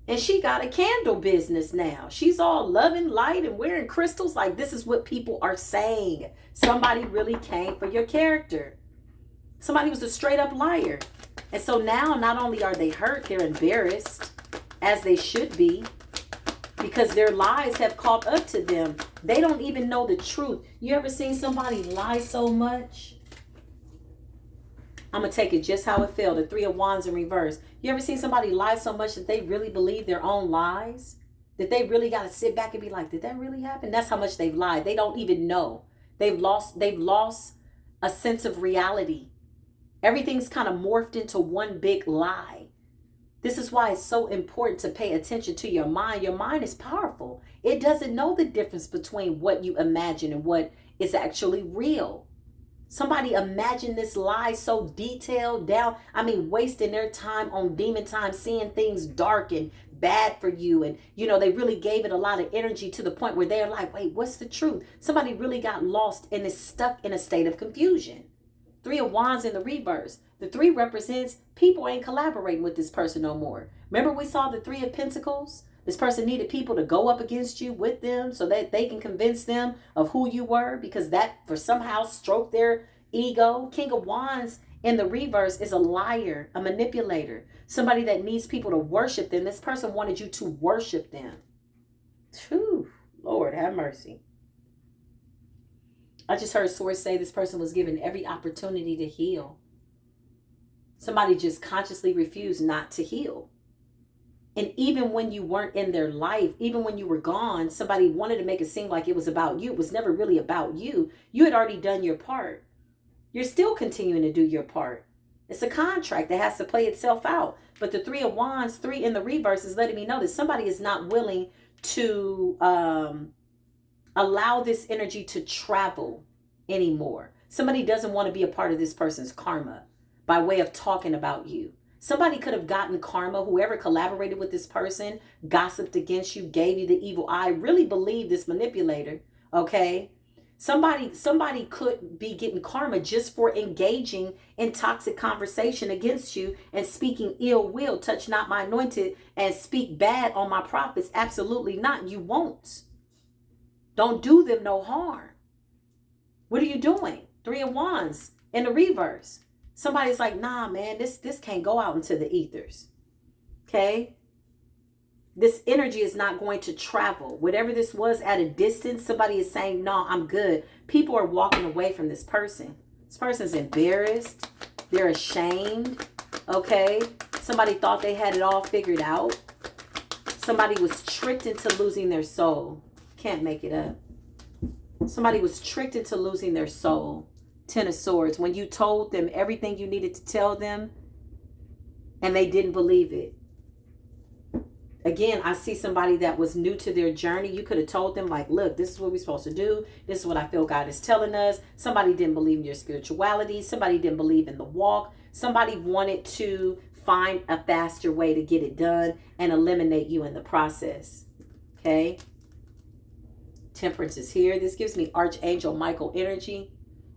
And she got a candle business now. She's all loving light and wearing crystals. Like, this is what people are saying. Somebody really came for your character. Somebody was a straight up liar. And so now not only are they hurt, they're embarrassed, as they should be, because their lies have caught up to them. They don't even know the truth. You ever seen somebody lie so much? I'm going to take it just how it felt. The Three of Wands in reverse. You ever seen somebody lie so much that they really believe their own lies? That they really got to sit back and be like, did that really happen? That's how much they've lied. They don't even know. They've lost a sense of reality. Everything's kind of morphed into one big lie. This is why it's so important to pay attention to your mind. Your mind is powerful. It doesn't know the difference between what you imagine and what is actually real. Somebody imagined this lie so detailed down. I mean, wasting their time on demon time, seeing things dark and bad for you. And, you know, they really gave it a lot of energy to the point where they're like, wait, what's the truth? Somebody really got lost and is stuck in a state of confusion. Three of Wands in the reverse. The 3 represents people ain't collaborating with this person no more. Remember we saw the 3 of Pentacles? This person needed people to go up against you with them so that they can convince them of who you were, because that for somehow stroked their ego. King of Wands in the reverse is a liar, a manipulator, somebody that needs people to worship them. This person wanted you to worship them. Whew, Lord, have mercy. I just heard Source say this person was given every opportunity to heal. Somebody just consciously refused not to heal. And even when you weren't in their life, even when you were gone, somebody wanted to make it seem like it was about you. It was never really about you. You had already done your part. You're still continuing to do your part. It's a contract that has to play itself out. But the Three of Wands, 3 in the reverse, is letting me know that somebody is not willing to allow this energy to travel anymore. Somebody doesn't want to be a part of this person's karma by way of talking about you. Somebody could have gotten karma, whoever collaborated with this person, gossiped against you, gave you the evil eye, really believed this manipulator, okay? Somebody could be getting karma just for engaging in toxic conversation against you and speaking ill will, touch not my anointed, and speak bad on my prophets. Absolutely not. You won't. Don't do them no harm. What are you doing? 3 of Wands in the reverse. Somebody's like, nah, man, this can't go out into the ethers. Okay? This energy is not going to travel. Whatever this was at a distance, somebody is saying, no, I'm good. People are walking away from this person. This person's embarrassed. They're ashamed. Okay? Somebody thought they had it all figured out. Somebody was tricked into losing their soul. Can't make it up. Somebody was tricked into losing their soul. 10 of Swords. When you told them everything you needed to tell them and they didn't believe it. Again, I see somebody that was new to their journey. You could have told them like, look, this is what we're supposed to do. This is what I feel God is telling us. Somebody didn't believe in your spirituality. Somebody didn't believe in the walk. Somebody wanted to find a faster way to get it done and eliminate you in the process. Okay. Temperance is here. This gives me Archangel Michael energy.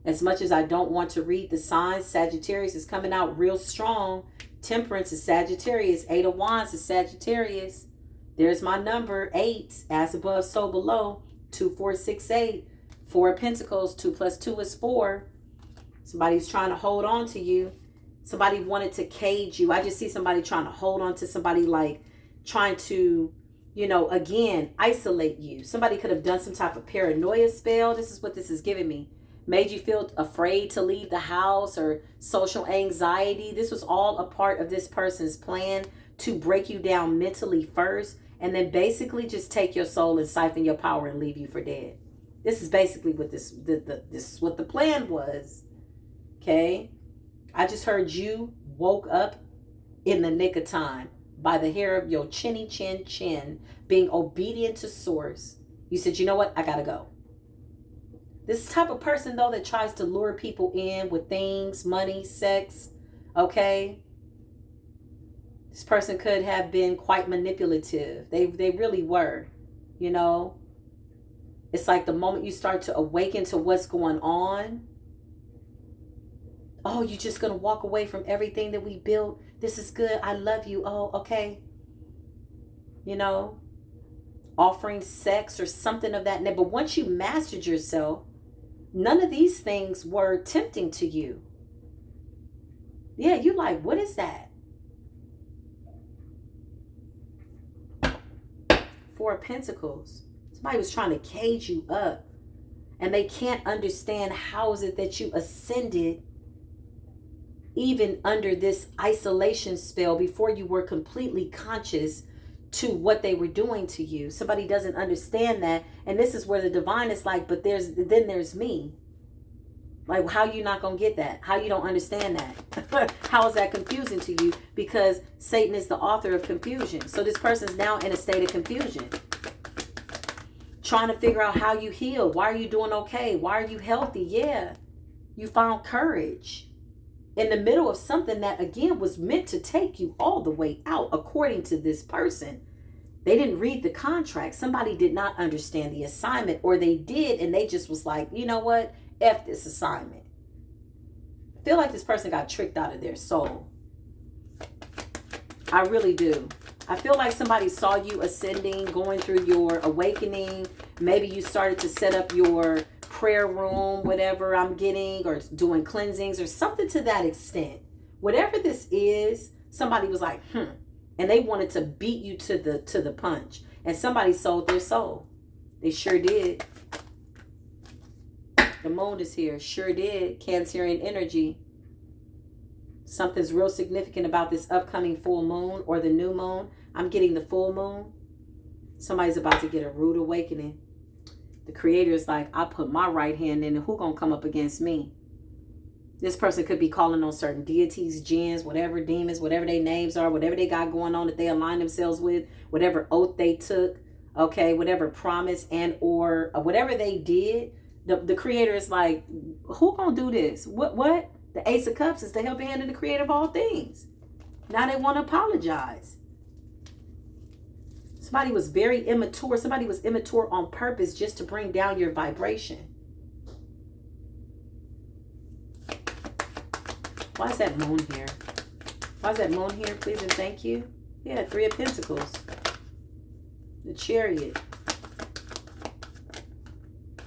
As much as I don't want to read the signs, Sagittarius is coming out real strong. Temperance is Sagittarius. 8 of Wands is Sagittarius. There's my number, 8. As above, so below. 2, 4, 6, 8. 4 of Pentacles. 2 plus 2 is 4. Somebody's trying to hold on to you. Somebody wanted to cage you. I just see somebody trying to hold on to somebody, like trying to, you know, again, isolate you. Somebody could have done some type of paranoia spell. This is what this is giving me. Made you feel afraid to leave the house or social anxiety. This was all a part of this person's plan to break you down mentally first and then basically just take your soul and siphon your power and leave you for dead. This is basically what this is what the plan was. Okay? I just heard you woke up in the nick of time by the hair of your chinny chin, being obedient to Source. You said, you know what? I gotta go. This type of person, though, that tries to lure people in with things, money, sex, okay? This person could have been quite manipulative. They really were, you know? It's like the moment you start to awaken to what's going on, oh, you're just going to walk away from everything that we built. This is good. I love you. Oh, okay. You know? Offering sex or something of that nature. But once you mastered yourself, none of these things were tempting to you. Yeah, you're like, what is that? 4 of Pentacles. Somebody was trying to cage you up. And they can't understand how is it that you ascended even under this isolation spell before you were completely conscious to what they were doing to you. Somebody doesn't understand that. And this is where the divine is like, but there's me. Like, how you not going to get that? How you don't understand that? How is that confusing to you? Because Satan is the author of confusion. So this person's now in a state of confusion. Trying to figure out how you heal. Why are you doing okay? Why are you healthy? Yeah. You found courage in the middle of something that, again, was meant to take you all the way out, according to this person. They didn't read the contract. Somebody did not understand the assignment, or they did, and they just was like, you know what? F this assignment. I feel like this person got tricked out of their soul. I really do. I feel like somebody saw you ascending, going through your awakening. Maybe you started to set up your prayer room, whatever I'm getting, or doing cleansings or something to that extent. Whatever this is, somebody was like, and they wanted to beat you to the punch. And somebody sold their soul. They sure did. The moon is here. Sure did. Cancerian energy. Something's real significant about this upcoming full moon or the new moon. I'm getting the full moon. Somebody's about to get a rude awakening. The creator is like, I put my right hand in, and who gonna come up against me? This person could be calling on certain deities, jinns, whatever, demons, whatever their names are, whatever they got going on that they align themselves with, whatever oath they took, okay, whatever promise and or whatever they did. The creator is like, who gonna do this? What? The Ace of Cups is the helping hand of the creator of all things. Now they want to apologize. Somebody was very immature. Somebody was immature on purpose just to bring down your vibration. Why is that moon here? Why is that moon here? Please and thank you. Yeah, 3 of Pentacles. The Chariot.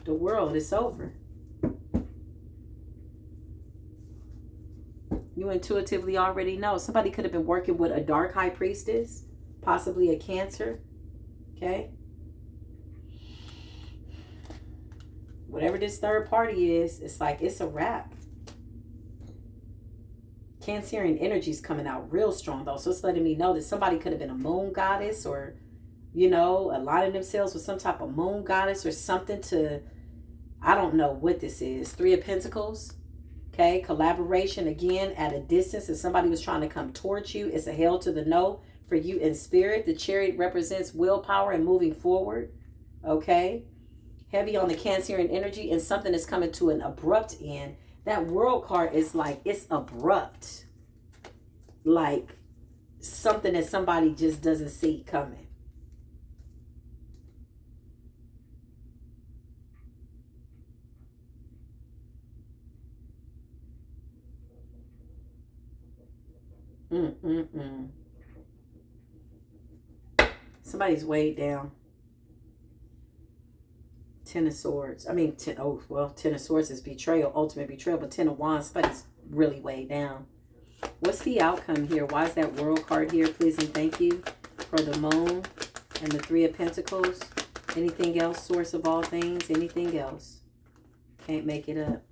The World is over. You intuitively already know. Somebody could have been working with a dark high priestess, possibly a Cancer. Okay. Whatever this third party is, it's like it's a wrap. Cancerian energy is coming out real strong though. So it's letting me know that somebody could have been a moon goddess or, you know, aligning themselves with some type of moon goddess or something to, I don't know what this is. 3 of Pentacles. Okay, collaboration again at a distance. If somebody was trying to come towards you, it's a hell to the no for you in spirit. The Chariot represents willpower and moving forward. Okay, heavy on the Cancerian energy and something is coming to an abrupt end. That World card is like, it's abrupt. Like something that somebody just doesn't see coming. Somebody's weighed down. 10 of Swords. I mean, 10 of Swords is betrayal, ultimate betrayal, but 10 of Wands, somebody's really weighed down. What's the outcome here? Why is that World card here? Please and thank you for the moon and the 3 of Pentacles. Anything else? Source of all things. Anything else? Can't make it up.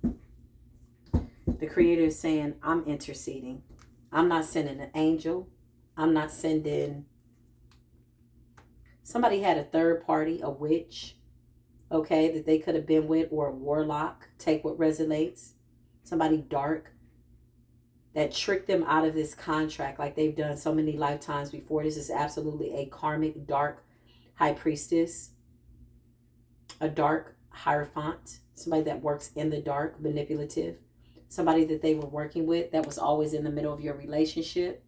The creator is saying, I'm interceding. I'm not sending an angel. I'm not sending... Somebody had a third party, a witch, okay, that they could have been with, or a warlock. Take what resonates. Somebody dark that tricked them out of this contract like they've done so many lifetimes before. This is absolutely a karmic dark high priestess. A dark hierophant. Somebody that works in the dark, manipulative. Somebody that they were working with that was always in the middle of your relationship.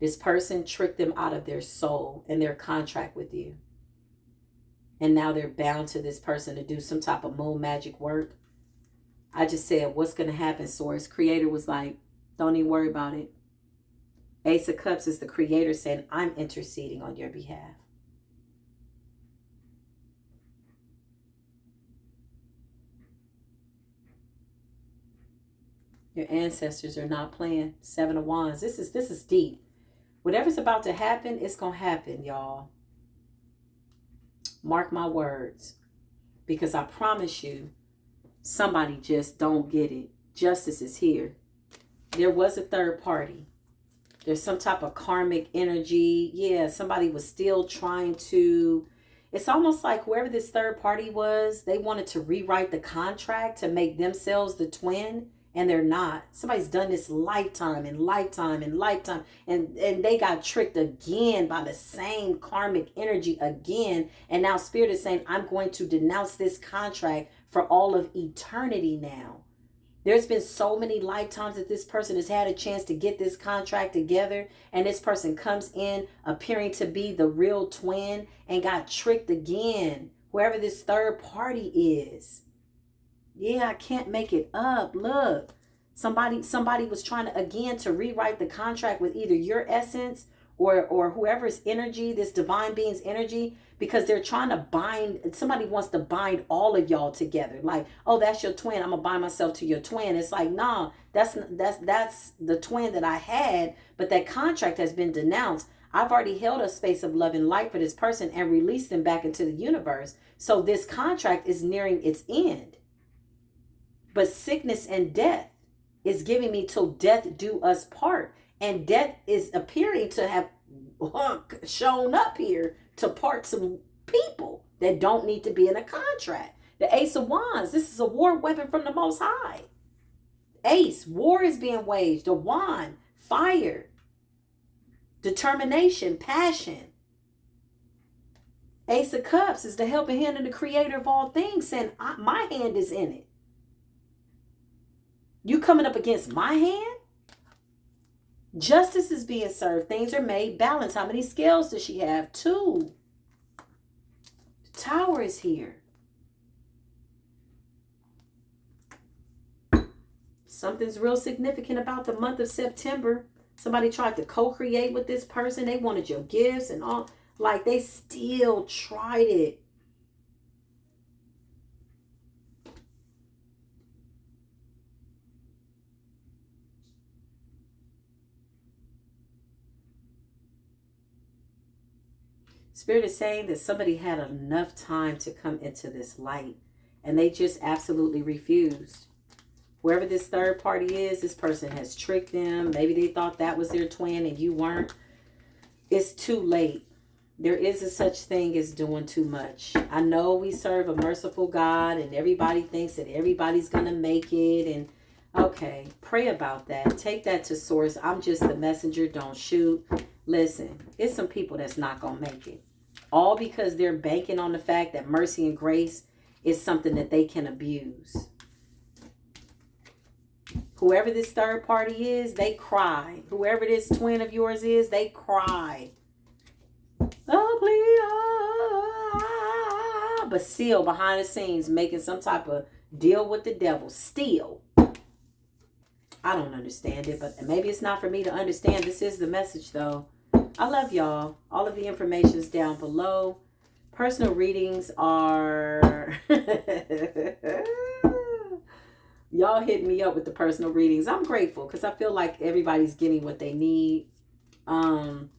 This person tricked them out of their soul and their contract with you. And now they're bound to this person to do some type of moon magic work. I just said, what's going to happen, Source? Creator was like, don't even worry about it. Ace of Cups is the creator saying, I'm interceding on your behalf. Your ancestors are not playing. 7 of Wands. This is deep. Whatever's about to happen, it's going to happen, y'all. Mark my words. Because I promise you, somebody just don't get it. Justice is here. There was a third party. There's some type of karmic energy. Yeah, somebody was still trying to... It's almost like whoever this third party was, they wanted to rewrite the contract to make themselves the twin. And they're not. Somebody's done this lifetime and lifetime and lifetime. And they got tricked again by the same karmic energy again. And now Spirit is saying, I'm going to denounce this contract for all of eternity now. There's been so many lifetimes that this person has had a chance to get this contract together. And this person comes in appearing to be the real twin and got tricked again. Whoever this third party is. Yeah, I can't make it up. Look, somebody was trying to, again, to rewrite the contract with either your essence or whoever's energy, this divine being's energy, because they're trying to bind, somebody wants to bind all of y'all together. Like, oh, that's your twin. I'm going to bind myself to your twin. It's like, nah, that's the twin that I had, but that contract has been denounced. I've already held a space of love and light for this person and released them back into the universe. So this contract is nearing its end. But sickness and death is giving me till death do us part. And death is appearing to have shown up here to part some people that don't need to be in a contract. The Ace of Wands, this is a war weapon from the Most High. Ace, war is being waged. A wand, fire, determination, passion. Ace of Cups is the helping hand of the creator of all things, saying, my hand is in it. You coming up against my hand? Justice is being served. Things are made balanced. How many scales does she have? 2. The Tower is here. Something's real significant about the month of September. Somebody tried to co-create with this person. They wanted your gifts and all. Like, they still tried it. Spirit is saying that somebody had enough time to come into this light and they just absolutely refused. Whoever this third party is, this person has tricked them. Maybe they thought that was their twin and you weren't. It's too late. There is a such thing as doing too much. I know we serve a merciful God and everybody thinks that everybody's going to make it. And okay, pray about that. Take that to source. I'm just the messenger. Don't shoot. Listen, it's some people that's not going to make it. All because they're banking on the fact that mercy and grace is something that they can abuse. Whoever this third party is, they cry. Whoever this twin of yours is, they cry. Oh, please. But still behind the scenes making some type of deal with the devil. Still. I don't understand it, but maybe it's not for me to understand. This is the message, though. I love y'all. All of the information is down below. Personal readings are... Y'all hit me up with the personal readings. I'm grateful because I feel like everybody's getting what they need. I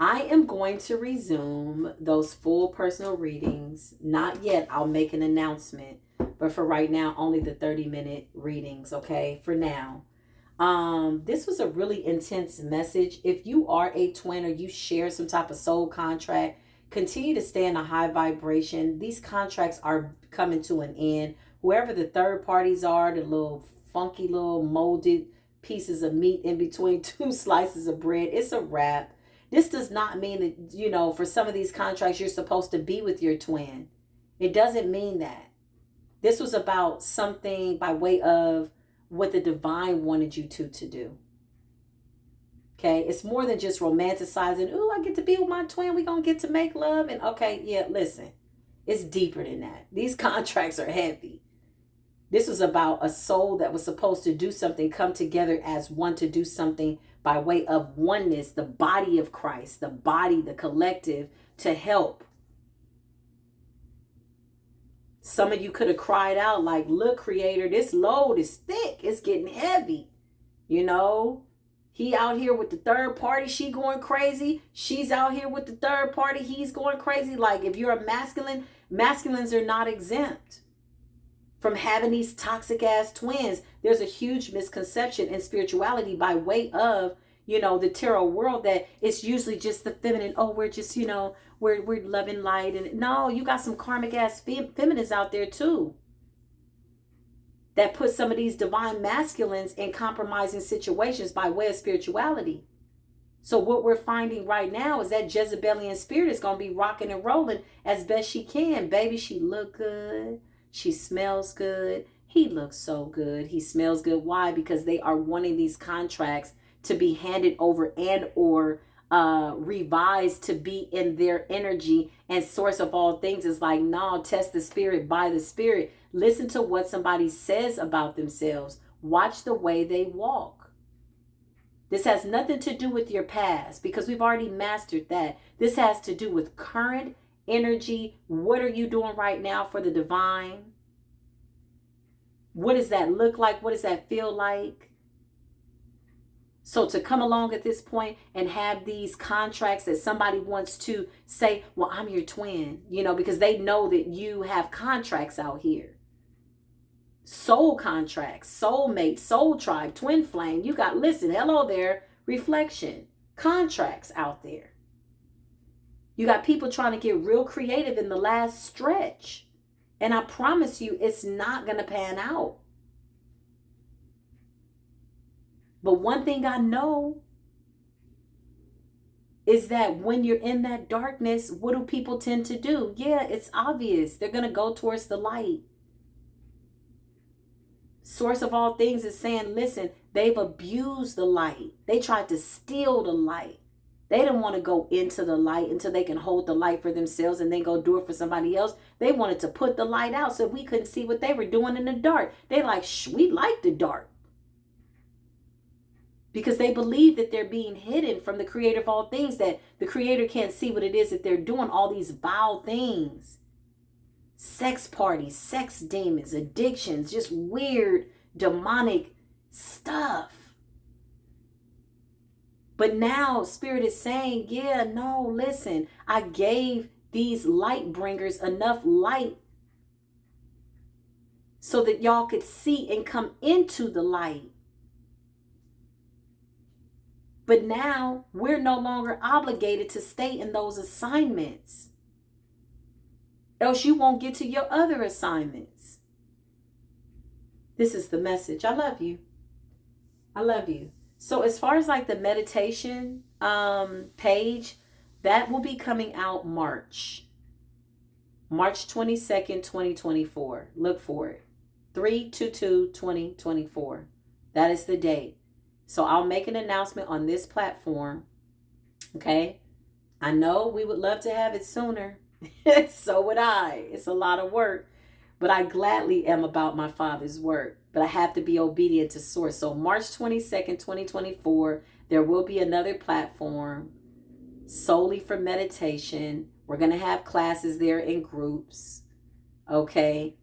am going to resume those full personal readings. Not yet. I'll make an announcement. But for right now, only the 30-minute readings, okay? For now. This was a really intense message. If you are a twin or you share some type of soul contract, continue to stay in a high vibration. These contracts are coming to an end. Whoever the third parties are, the little funky little molded pieces of meat in between 2 slices of bread, it's a wrap. This does not mean that, you know, for some of these contracts, you're supposed to be with your twin. It doesn't mean that. This was about something by way of what the divine wanted you to do. Okay, it's more than just romanticizing. Ooh, I get to be with my twin. We gonna get to make love. And okay, yeah, listen, it's deeper than that. These contracts are heavy. This was about a soul that was supposed to do something, come together as one to do something by way of oneness, the body of Christ, the body, the collective, to help. Some of you could have cried out like, look, Creator, this load is thick. It's getting heavy. You know, he out here with the third party. She going crazy. She's out here with the third party. He's going crazy. Like, if you're a masculine, masculines are not exempt from having these toxic ass twins. There's a huge misconception in spirituality by way of, you know, the tarot world that it's usually just the feminine. Oh, we're just, you know, we're loving light. And no, you got some karmic ass feminines out there too that put some of these divine masculines in compromising situations by way of spirituality. So what we're finding right now is that Jezebelian spirit is going to be rocking and rolling as best she can. Baby, she look good. She smells good. He looks so good. He smells good. Why? Because they are wanting these contracts to be handed over and or revised to be in their energy. And source of all things is like, no, test the spirit by the spirit. Listen to what somebody says about themselves. Watch the way they walk. This has nothing to do with your past because we've already mastered that. This has to do with current energy. What are you doing right now for the divine? What does that look like? What does that feel like? So to come along at this point and have these contracts that somebody wants to say, well, I'm your twin, you know, because they know that you have contracts out here. Soul contracts, soulmate, soul tribe, twin flame. You got, listen, hello there, reflection, contracts out there. You got people trying to get real creative in the last stretch. And I promise you, it's not going to pan out. But one thing I know is that when you're in that darkness, what do people tend to do? Yeah, it's obvious. They're going to go towards the light. Source of all things is saying, listen, they've abused the light. They tried to steal the light. They didn't want to go into the light until they can hold the light for themselves and then go do it for somebody else. They wanted to put the light out so we couldn't see what they were doing in the dark. They like, we like the dark. Because they believe that they're being hidden from the creator of all things, that the creator can't see what it is that they're doing, all these vile things. Sex parties, sex demons, addictions, just weird, demonic stuff. But now Spirit is saying, yeah, no, listen, I gave these light bringers enough light so that y'all could see and come into the light. But now we're no longer obligated to stay in those assignments. Else you won't get to your other assignments. This is the message. I love you. I love you. So as far as like the meditation page, that will be coming out March 22nd, 2024. Look for it. 3/22/2024. That is the date. So I'll make an announcement on this platform. Okay. I know we would love to have it sooner. So would I. It's a lot of work. But I gladly am about my Father's work. But I have to be obedient to source. So March 22nd, 2024, there will be another platform solely for meditation. We're going to have classes there in groups. Okay.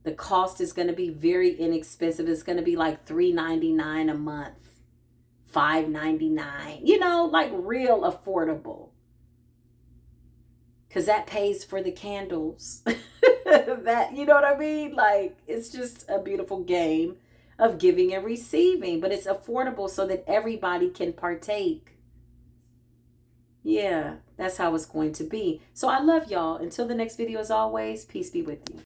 The cost is going to be very inexpensive. It's going to be like $3.99 a month. $5.99, you know, like real affordable. Because that pays for the candles. That, you know what I mean? Like, it's just a beautiful game of giving and receiving. But it's affordable so that everybody can partake. Yeah, that's how it's going to be. So I love y'all. Until the next video, as always, peace be with you.